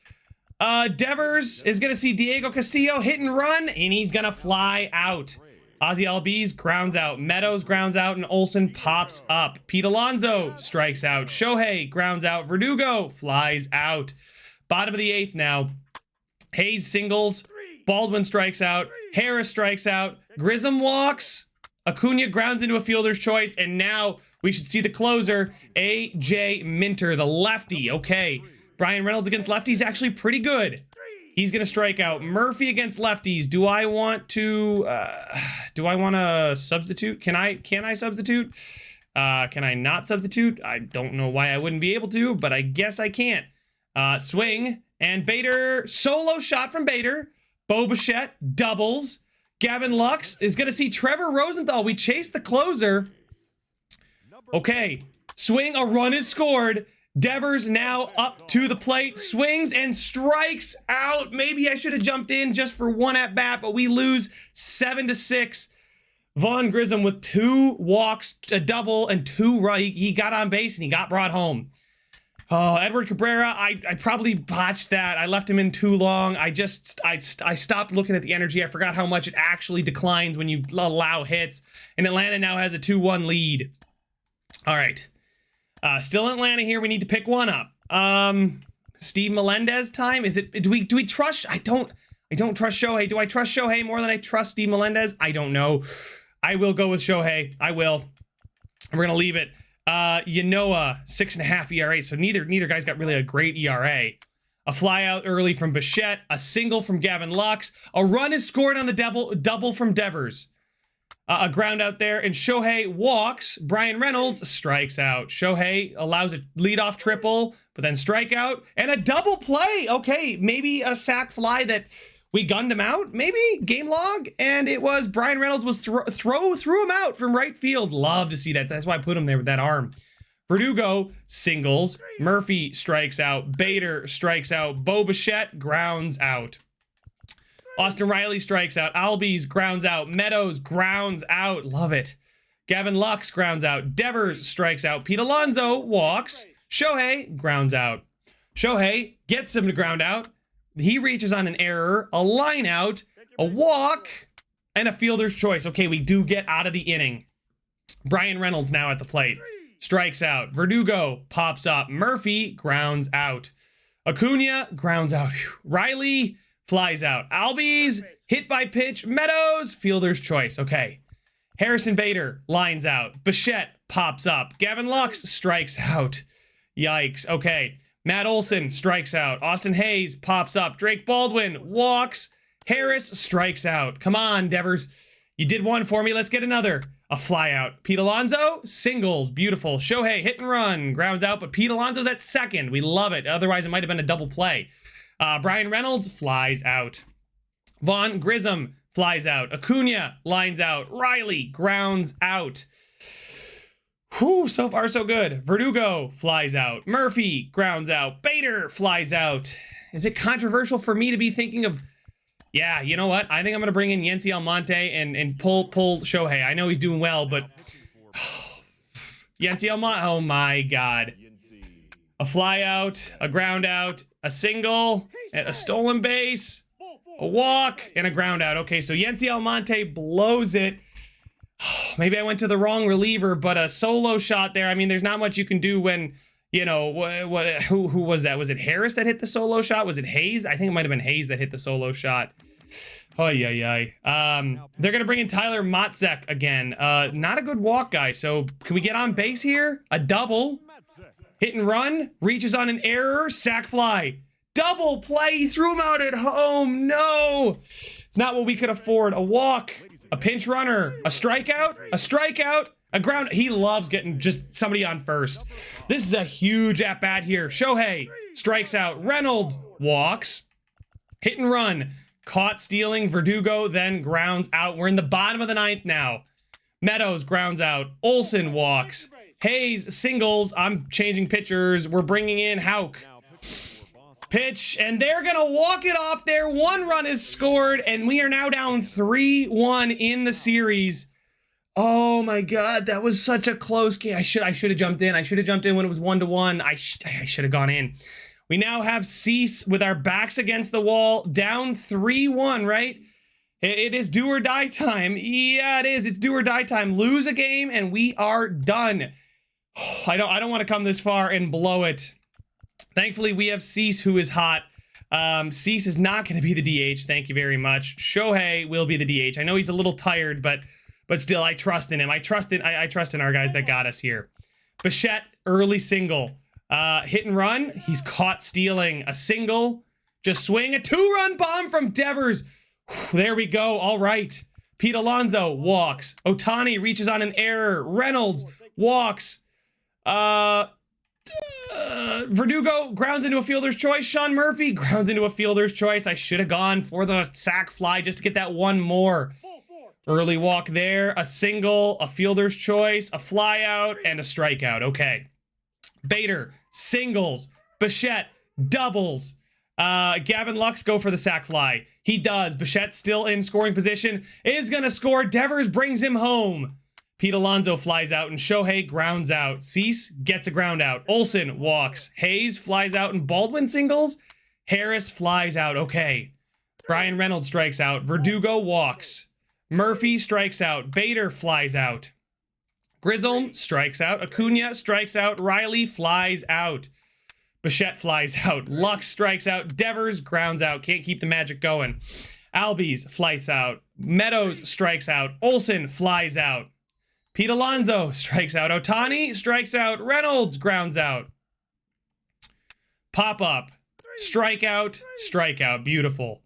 Devers is going to see Diego Castillo hit and run, and he's going to fly out. Ozzy Albies grounds out. Meadows grounds out, and Olsen pops up. Pete Alonso strikes out. Shohei grounds out. Verdugo flies out. Bottom of the 8th now. Hayes singles. Baldwin strikes out. Harris strikes out. Grissom walks. Acuna grounds into a fielder's choice, and now we should see the closer, A.J. Minter, the lefty. Okay, Brian Reynolds against lefties actually pretty good. He's going to strike out. Murphy against lefties. Do I want to substitute? Can I substitute? Can I not substitute? I don't know why I wouldn't be able to, but I guess I can't. Swing, and Bader, solo shot from Bader. Bo Bichette doubles. Gavin Lux is going to see Trevor Rosenthal. We chased the closer. Okay, swing, a run is scored. Devers now up to the plate, swings and strikes out. Maybe I should have jumped in just for 1 at bat, but we lose 7-6. Vaughn Grissom with 2 walks, a double, and 2 right. He got on base and he got brought home. Oh, Edward Cabrera, I probably botched that. I left him in too long. I stopped looking at the energy. I forgot how much it actually declines when you allow hits. And Atlanta now has a 2-1 lead. All right. Still Atlanta here. We need to pick one up. Steve Melendez time. Is it? Do we trust? I don't trust Shohei. Do I trust Shohei more than I trust Steve Melendez? I don't know. I will go with Shohei. I will. We're gonna leave it. Yanoa, 6.5 ERA. So neither guy's got really a great ERA. A fly out early from Bichette, a single from Gavin Lux, a run is scored on the double from Devers. A ground out there, and Shohei walks. Brian Reynolds strikes out. Shohei allows a leadoff triple, but then strikeout and a double play. Okay, maybe a sac fly that we gunned him out. Maybe game log, and it was Brian Reynolds was threw him out from right field. Love to see that. That's why I put him there with that arm. Verdugo singles. Murphy strikes out. Bader strikes out. Bo Bichette grounds out. Austin Riley strikes out. Albies grounds out. Meadows grounds out. Love it. Gavin Lux grounds out. Devers strikes out. Pete Alonso walks. Shohei grounds out. Shohei gets him to ground out. He reaches on an error, a line out, a walk, and a fielder's choice. Okay, we do get out of the inning. Brian Reynolds now at the plate. Strikes out. Verdugo pops up. Murphy grounds out. Acuna grounds out. Riley flies out. Albies hit by pitch. Meadows fielder's choice. Okay. Harrison Bader lines out. Bichette pops up. Gavin Lux strikes out. Yikes. Okay. Matt Olson strikes out. Austin Hayes pops up. Drake Baldwin walks. Harris strikes out. Come on, Devers. You did one for me. Let's get another. A fly out. Pete Alonso singles. Beautiful. Shohei hit and run. Grounds out, but Pete Alonso's at second. We love it. Otherwise, it might have been a double play. Brian Reynolds flies out. Vaughn Grissom flies out. Acuna lines out. Riley grounds out. Whew, so far so good. Verdugo flies out. Murphy grounds out. Bader flies out. Is it controversial for me to be thinking of... Yeah, you know what? I think I'm going to bring in Yency Almonte and pull Shohei. I know he's doing well, but... Yency Almonte... Oh my God. A fly out, a ground out, a single, a stolen base, a walk, and a ground out. Okay, so Yency Almonte blows it. Maybe I went to the wrong reliever, but a solo shot there. I mean, there's not much you can do when, you know, who was that? Was it Harris that hit the solo shot? Was it Hayes? I think it might have been Hayes that hit the solo shot. Oh, yeah. They're going to bring in Tyler Matzek again. Not a good walk guy. So can we get on base here? A double. Hit and run. Reaches on an error. Sac fly. Double play. He threw him out at home. No. It's not what we could afford. A walk. A pinch runner. A strikeout. A ground. He loves getting just somebody on first. This is a huge at-bat here. Shohei strikes out. Reynolds walks. Hit and run. Caught stealing. Verdugo then grounds out. We're in the bottom of the ninth now. Meadows grounds out. Olson walks. Hayes singles. I'm changing pitchers. We're bringing in Houck. Pitch, and they're going to walk it off there. 1 run is scored, and we are now down 3-1 in the series. Oh my God, that was such a close game. I should have jumped in. I should have jumped in when it was 1-1. I should have gone in. We now have Cease with our backs against the wall, down 3-1, right? It is do or die time. Yeah, it is. It's do or die time. Lose a game, and we are done. I don't want to come this far and blow it. Thankfully, we have Cease, who is hot. Cease is not going to be the DH. Thank you very much. Shohei will be the DH. I know he's a little tired, but still, I trust in him. I trust in our guys that got us here. Bichette, early single. Hit and run. He's caught stealing. A single. Just swing. A 2-run bomb from Devers. There we go. All right. Pete Alonso walks. Ohtani reaches on an error. Reynolds walks. Verdugo grounds into a fielder's choice. Sean Murphy grounds into a fielder's choice. I should have gone for the sac fly just to get that one more. Early walk there. A single, a fielder's choice, a fly out, and a strikeout. Okay. Bader singles. Bichette doubles. Gavin Lux go for the sac fly. He does. Bichette still in scoring position. Is going to score. Devers brings him home. Pete Alonso flies out and Shohei grounds out. Cease gets a ground out. Olsen walks. Hayes flies out and Baldwin singles. Harris flies out. Okay. Brian Reynolds strikes out. Verdugo walks. Murphy strikes out. Bader flies out. Grisholm strikes out. Acuna strikes out. Riley flies out. Bichette flies out. Lux strikes out. Devers grounds out. Can't keep the magic going. Albies flies out. Meadows strikes out. Olsen flies out. Pete Alonso strikes out. Ohtani strikes out. Reynolds grounds out. Pop-up. Strikeout. Strikeout. Beautiful.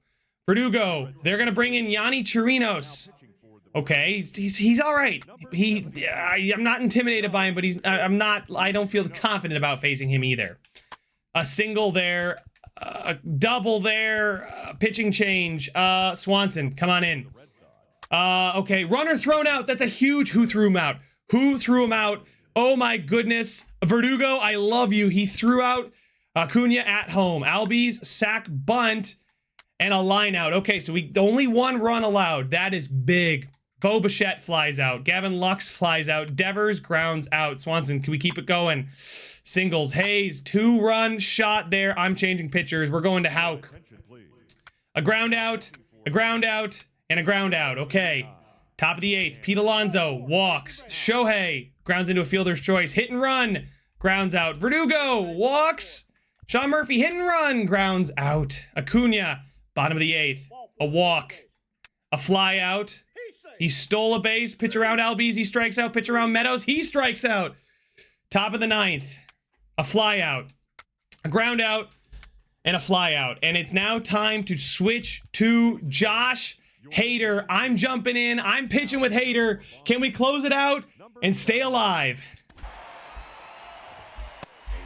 Verdugo. They're going to bring in Yanni Chirinos. Okay, he's all right. I'm not intimidated by him, but I don't feel confident about facing him either. A single there, a double there, pitching change. Swanson, come on in. Okay, runner thrown out. That's a huge. Who threw him out? Who threw him out? Oh my goodness. Verdugo, I love you. He threw out Acuna at home. Albies, sack, bunt, and a line out. Okay, so only one run allowed. That is big. Bo Bichette flies out. Gavin Lux flies out. Devers grounds out. Swanson, can we keep it going? Singles. Hayes, 2-run shot there. I'm changing pitchers. We're going to Houck. A ground out, a ground out, and a ground out. Okay. Top of the 8th. Pete Alonso walks. Shohei grounds into a fielder's choice. Hit and run. Grounds out. Verdugo walks. Sean Murphy hit and run. Grounds out. Acuna, bottom of the 8th. A walk. A fly out. He stole a base. Pitch around Albies. He strikes out. Pitch around Meadows. He strikes out. Top of the 9th. A fly out. A ground out. And a fly out. And it's now time to switch to Josh Hader. I'm jumping in. I'm pitching with Hader. Can we close it out and stay alive?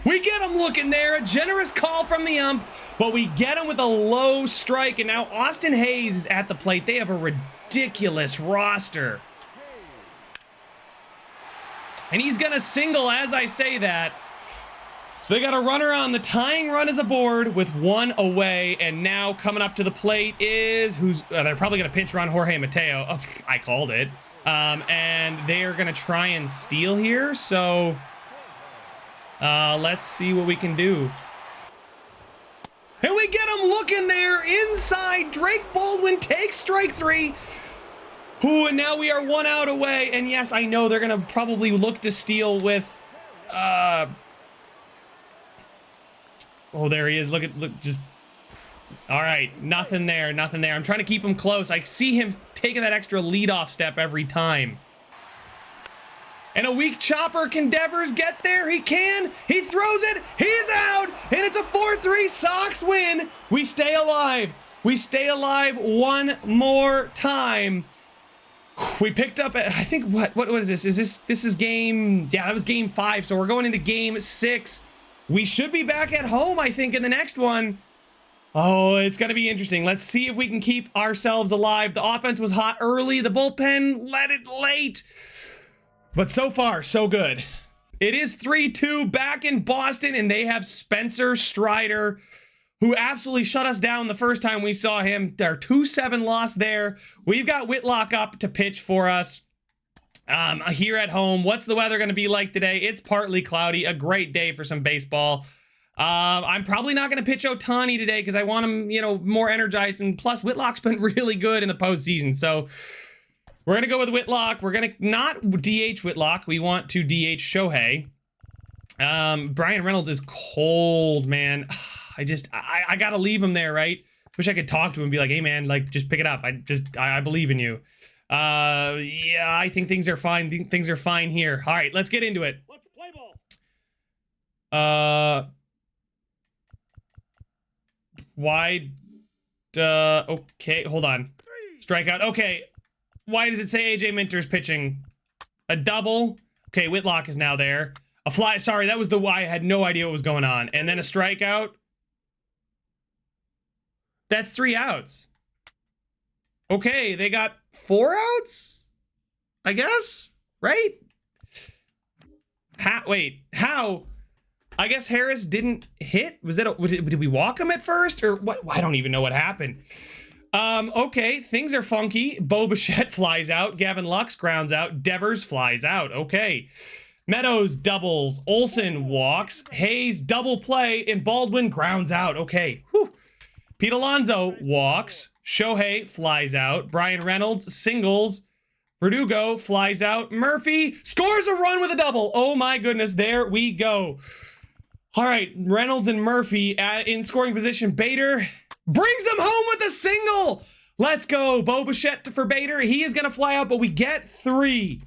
We get him looking there. A generous call from the ump. But we get him with a low strike. And now Austin Hayes is at the plate. They have a ridiculous roster. And he's going to single as I say that. So they got a runner on. The tying run is aboard with 1 away. And now coming up to the plate is they're probably going to pinch run Jorge Mateo. Oh, I called it. And they are going to try and steal here. So let's see what we can do. And we get him looking there inside. Drake Baldwin takes strike 3. Ooh, and now we are 1 out away. And yes, I know they're going to probably look to steal with... Oh, there he is. Look, just... All right, nothing there, nothing there. I'm trying to keep him close. I see him taking that extra leadoff step every time. And a weak chopper. Can Devers get there? He can. He throws it. He's out. And it's a 4-3 Sox win. We stay alive. We stay alive one more time. We picked up, I think, what was this? This is game, yeah, that was game 5. So we're going into game 6. We should be back at home, I think, in the next one. Oh, it's going to be interesting. Let's see if we can keep ourselves alive. The offense was hot early. The bullpen let it late. But so far, so good. It is 3-2 back in Boston, and they have Spencer Strider, who absolutely shut us down the first time we saw him. Their 2-7 loss there. We've got Whitlock up to pitch for us here at home. What's the weather going to be like today? It's partly cloudy. A great day for some baseball. I'm probably not going to pitch Ohtani today because I want him, more energized. And plus, Whitlock's been really good in the postseason. So we're going to go with Whitlock. We're going to not DH Whitlock. We want to DH Shohei. Brian Reynolds is cold, man. I got to leave him there, right? Wish I could talk to him and be like, hey, man, like, just pick it up. I believe in you. Yeah, I think things are fine. Things are fine here. All right, let's get into it. Let's play ball. Wide. Okay, hold on. Strikeout. Okay. Why does it say AJ Minter's pitching? A double. Okay, Whitlock is now there. A fly. Sorry, that was the why. I had no idea what was going on. And then a strikeout. That's 3 outs. Okay, they got 4 outs? I guess? Right? Wait, how? I guess Harris didn't hit. Did we walk him at first or what? I don't even know what happened. Okay, things are funky. Bo Bichette flies out. Gavin Lux grounds out. Devers flies out. Okay. Meadows doubles. Olsen walks. Hayes double play. And Baldwin grounds out. Okay. Whew. Pete Alonso walks. Shohei flies out. Brian Reynolds singles. Verdugo flies out. Murphy scores a run with a double. Oh my goodness. There we go. All right. Reynolds and Murphy in scoring position. Bader brings him home with a single. Let's go. Bo Bichette for Bader. He is going to fly out, but we get 3.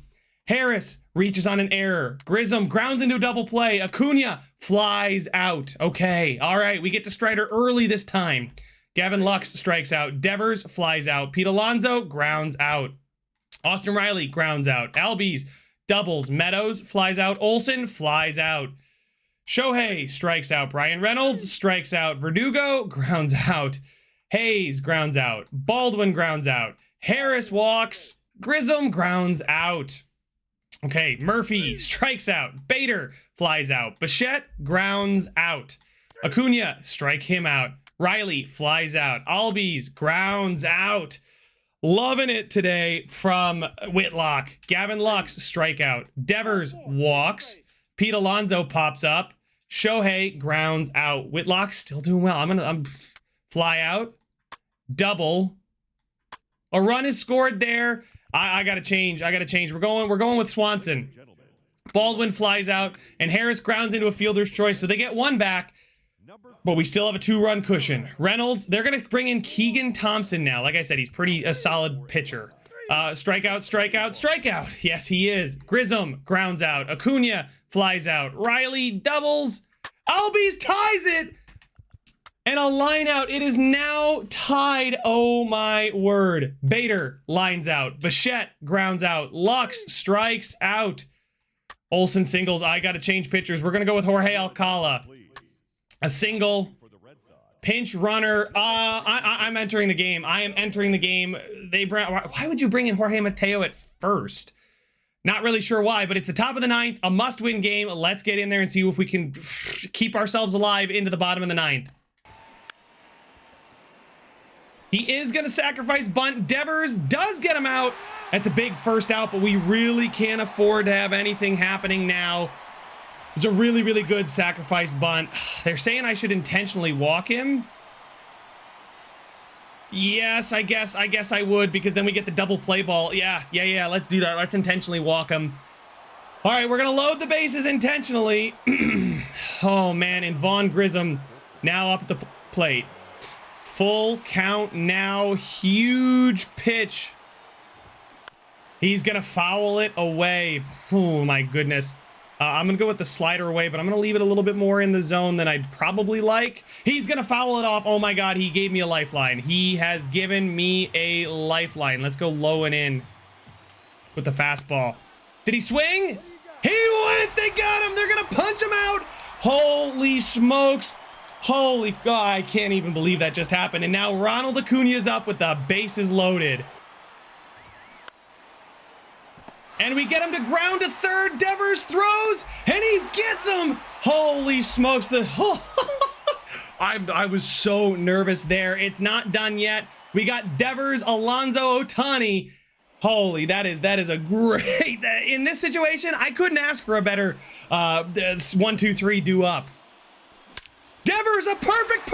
Harris reaches on an error. Grissom grounds into a double play. Acuna flies out. Okay. All right. We get to Strider early this time. Gavin Lux strikes out. Devers flies out. Pete Alonso grounds out. Austin Riley grounds out. Albies doubles. Meadows flies out. Olsen flies out. Shohei strikes out. Brian Reynolds strikes out. Verdugo grounds out. Hayes grounds out. Baldwin grounds out. Harris walks. Grissom grounds out. Okay, Murphy strikes out. Bader flies out. Bichette grounds out. Acuna strike him out. Riley flies out. Albies grounds out. Loving it today from Whitlock. Gavin Lux strikeout. Devers walks. Pete Alonso pops up. Shohei grounds out. Whitlock still doing well. I'm fly out. Double. A run is scored there. I gotta change. We're going with Swanson. Baldwin flies out, and Harris grounds into a fielder's choice, so they get 1 back. But we still have a 2-run cushion. Reynolds, they're gonna bring in Keegan Thompson now. Like I said, he's a solid pitcher. Strikeout. Yes, he is. Grissom grounds out. Acuna flies out. Riley doubles. Albies ties it. And a line out. It is now tied. Oh my word. Bader lines out. Bichette grounds out. Lux strikes out. Olsen singles. I got to change pitchers. We're going to go with Jorge Alcala. A single. Pinch runner. I'm entering the game. I am entering the game. Why would you bring in Jorge Mateo at first? Not really sure why, but it's the top of the 9th. A must-win game. Let's get in there and see if we can keep ourselves alive into the bottom of the 9th. He is going to sacrifice bunt. Devers does get him out. That's a big first out, but we really can't afford to have anything happening now. It's a really, really good sacrifice bunt. They're saying I should intentionally walk him. Yes, I guess I would, because then we get the double play ball. Yeah, let's do that. Let's intentionally walk him. All right, we're going to load the bases intentionally. Oh, man, and Vaughn Grissom now up at the plate. Full count now. Huge pitch. He's going to foul it away. Oh, my goodness. I'm going to go with the slider away, but I'm going to leave it a little bit more in the zone than I'd probably like. He's going to foul it off. Oh, my God. He gave me a lifeline. He has given me a lifeline. Let's go low and in with the fastball. Did he swing? He went. They got him. They're going to punch him out. Holy smokes. Holy God, I can't even believe that just happened. And now Ronald Acuna's up with the bases loaded. And we get him to ground to third. Devers throws, and he gets him. Holy smokes. I was so nervous there. It's not done yet. We got Devers, Alonso, Ohtani. Holy, that is a great... In this situation, I couldn't ask for a better 1-2-3 do up. Devers, a perfect,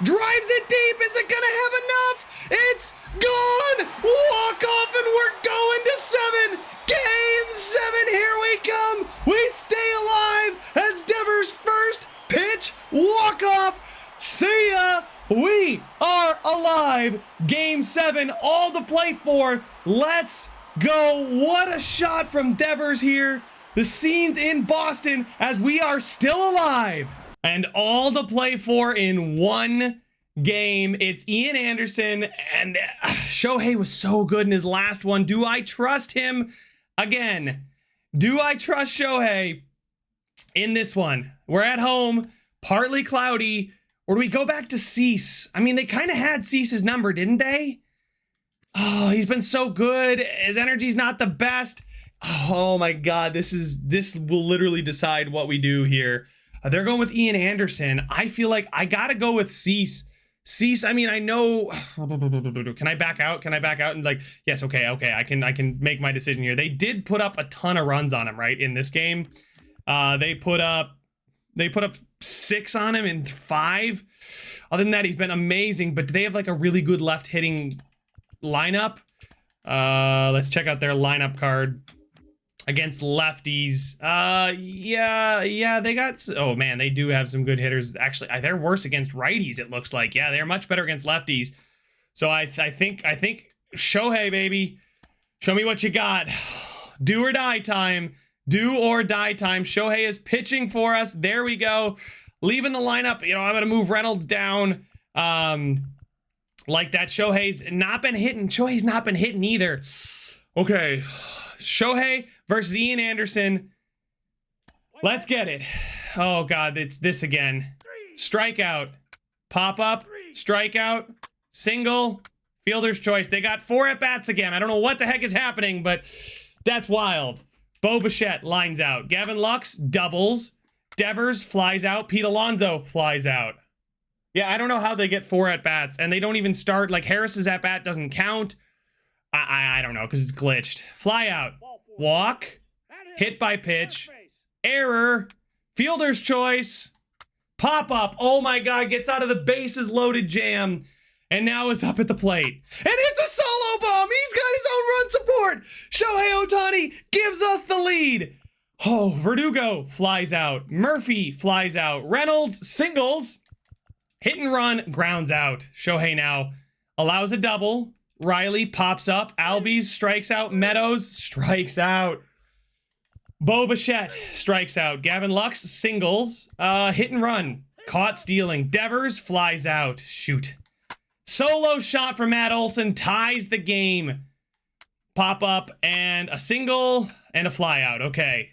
drives it deep. Is it gonna have enough? It's gone. Walk off, and we're going to 7. Game 7, here we come. We stay alive as Devers' first pitch walk off. See ya. We are alive. Game 7, all to play for. Let's go. What a shot from Devers here. The scenes in Boston as we are still alive. And all to play for in one game. It's Ian Anderson, and Shohei was so good in his last one. Do I trust him again? Do I trust Shohei in this one? We're at home, partly cloudy. Or do we go back to Cease? I mean, they kind of had Cease's number, didn't they? Oh, he's been so good. His energy's not the best. Oh my God, this will literally decide what we do here. They're going with Ian Anderson. I feel like I gotta go with Cease. Cease, I mean, I know. Can I back out? Can I back out? And like, yes, okay. I can make my decision here. They did put up a ton of runs on him, right? In this game. They put up 6 on him in 5. Other than that, he's been amazing, but do they have like a really good left hitting lineup? Let's check out their lineup card against lefties. Yeah, they got, oh man, they do have some good hitters. Actually, they're worse against righties, it looks like. Yeah, they're much better against lefties. So I think Shohei, baby, show me what you got. Do or die time. Do or die time. Shohei is pitching for us. There we go. Leaving the lineup. You know, I'm going to move Reynolds down. Like that. Shohei's not been hitting. Shohei's not been hitting either. Okay. Shohei versus Ian Anderson. Let's get it. Oh, God. It's this again. Strikeout. Pop up. Strikeout. Single. Fielder's choice. They got 4 at-bats again. I don't know what the heck is happening, but that's wild. Bo Bichette lines out. Gavin Lux doubles. Devers flies out. Pete Alonso flies out. Yeah, I don't know how they get 4 at-bats, and they don't even start. Like, Harris's at-bat doesn't count. I don't know, because it's glitched. Fly out. Walk. Hit by pitch. Error. Fielder's choice. Pop up. Oh, my God. Gets out of the bases loaded jam. And now is up at the plate. And hits a solo bomb. He's got his own run support. Shohei Ohtani gives us the lead. Oh, Verdugo flies out. Murphy flies out. Reynolds singles. Hit and run, grounds out. Shohei now allows a double. Riley pops up. Albies strikes out. Meadows strikes out. Bo Bichette strikes out. Gavin Lux singles. Hit and run. Caught stealing. Devers flies out. Shoot. Solo shot from Matt Olson ties the game. Pop up and a single and a fly out. Okay.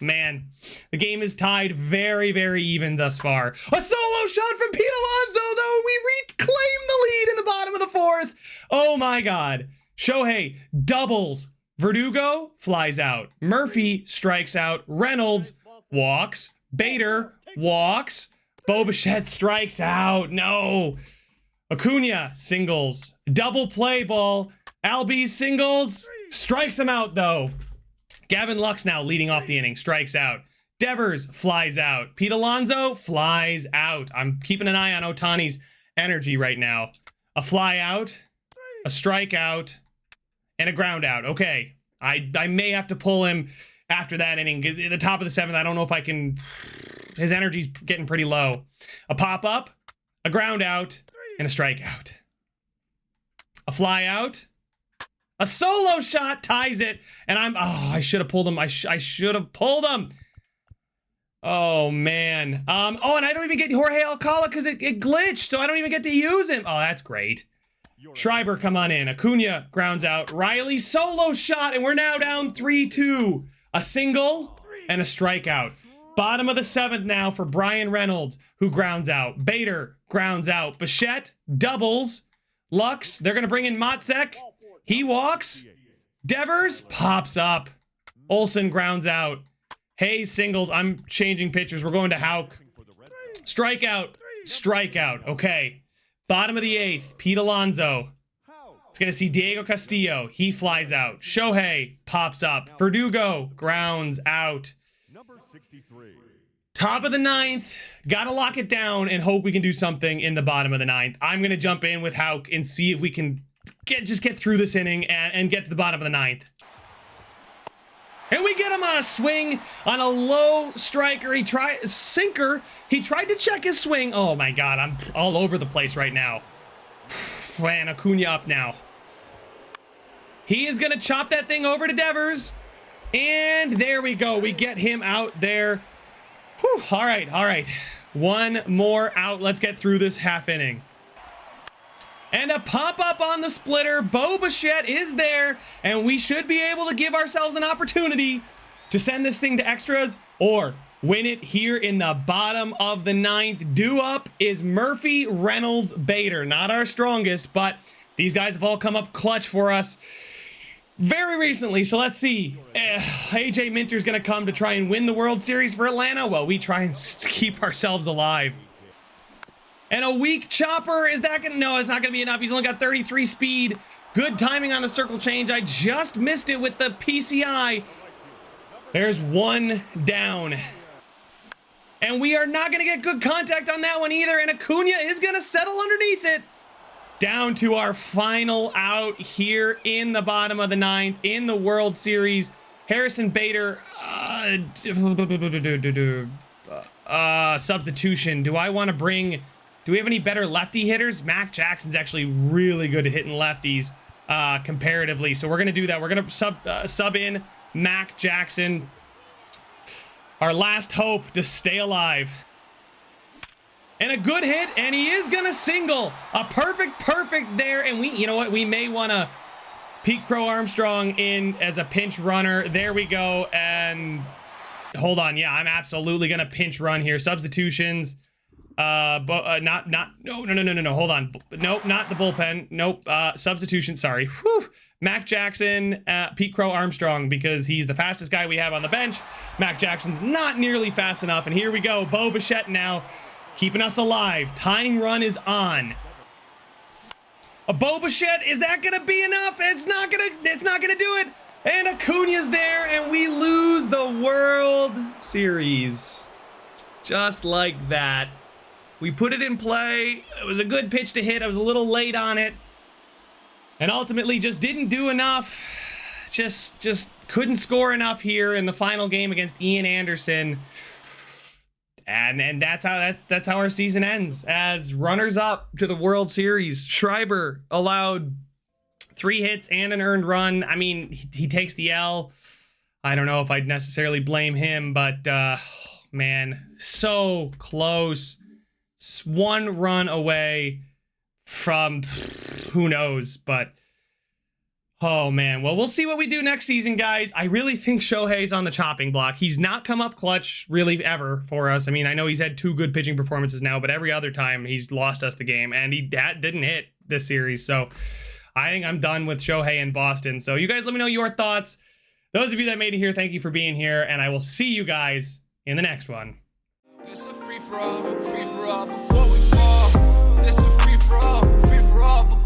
Man, the game is tied very, very even thus far. A solo shot from Pete Alonso, though. We reclaim the lead in the bottom of the 4th. Oh, my God. Shohei doubles. Verdugo flies out. Murphy strikes out. Reynolds walks. Bader walks. Bo Bichette strikes out. No. Acuna singles. Double play ball. Albies singles. Strikes him out, though. Gavin Lux now leading off the inning. Strikes out. Devers flies out. Pete Alonso flies out. I'm keeping an eye on Ohtani's energy right now. A fly out. A strikeout. And a ground out. Okay. I may have to pull him after that inning. At the top of the 7th, I don't know if I can. His energy's getting pretty low. A pop up. A ground out. And a strikeout. A fly out. A solo shot ties it. And I should have pulled him. I should have pulled him. Oh, man. Oh, and I don't even get Jorge Alcala because it glitched, so I don't even get to use him. Oh, that's great. Schreiber, come on in. Acuna grounds out. Riley solo shot, and we're now down 3-2. A single and a strikeout. Bottom of the 7th now for Brian Reynolds, who grounds out. Bader grounds out. Bichette doubles. Lux, they're going to bring in Matzek. He walks. Devers pops up. Olsen grounds out. Hayes singles. I'm changing pitchers. We're going to Houck. Strikeout. Strikeout. Okay. Bottom of the 8th. Pete Alonso. It's going to see Diego Castillo. He flies out. Shohei pops up. Verdugo grounds out. Top of the 9th. Gotta lock it down and hope we can do something in the bottom of the 9th. I'm going to jump in with Houck and see if we can just get through this inning and get to the bottom of the 9th. And we get him on a swing on a low striker. Sinker. He tried to check his swing. Oh my God, I'm all over the place right now. Man, Acuna up now. He is going to chop that thing over to Devers. And there we go. We get him out there. Whew. All right. One more out. Let's get through this half inning. And a pop-up on the splitter. Bo Bichette is there, and we should be able to give ourselves an opportunity to send this thing to extras or win it here in the bottom of the 9th. Due up is Murphy, Reynolds, Bader. Not our strongest, but these guys have all come up clutch for us. very recently. So let's see. AJ Minter's going to come to try and win the World Series for Atlanta. Well, we try and keep ourselves alive. And a weak chopper. Is that going to... No, it's not going to be enough. He's only got 33 speed. Good timing on the circle change. I just missed it with the PCI. There's one down. And we are not going to get good contact on that one either. And Acuna is going to settle underneath it. Down to our final out here in the bottom of the ninth in the World Series. Harrison Bader. Substitution. Do I want to bring... Do we have any better lefty hitters? Mac Jackson's actually really good at hitting lefties comparatively. So we're going to do that. We're going to sub in Mac Jackson. Our last hope to stay alive. And a good hit, and he is going to single. A perfect there. And you know what? We may want to Pete Crow Armstrong in as a pinch runner. There we go. And hold on. Yeah, I'm absolutely going to pinch run here. Substitutions. No, hold on. Nope, not the bullpen. Nope, substitution, sorry. Whew. Mac Jackson, Pete Crow Armstrong, because he's the fastest guy we have on the bench. Mac Jackson's not nearly fast enough, and here we go. Bo Bichette now, keeping us alive. Tying run is on. A Bo Bichette, is that gonna be enough? It's not gonna do it. And Acuna's there, and we lose the World Series. Just like that. We put it in play. It was a good pitch to hit. I was a little late on it. And ultimately just didn't do enough. Just couldn't score enough here in the final game against Ian Anderson. And that's how our season ends. As runners up to the World Series, Schreiber allowed 3 hits and an earned run. I mean, he takes the L. I don't know if I'd necessarily blame him, but man, so close. 1 run away from who knows, but oh man. Well, we'll see what we do next season, guys. I really think Shohei's on the chopping block. He's not come up clutch really ever for us. I mean, I know he's had 2 good pitching performances now, but every other time he's lost us the game, and he didn't hit this series. So I think I'm done with Shohei in Boston. So you guys let me know your thoughts. Those of you that made it here, thank you for being here, and I will see you guys in the next one. It's a free for all, but what we fall. It's a free for all,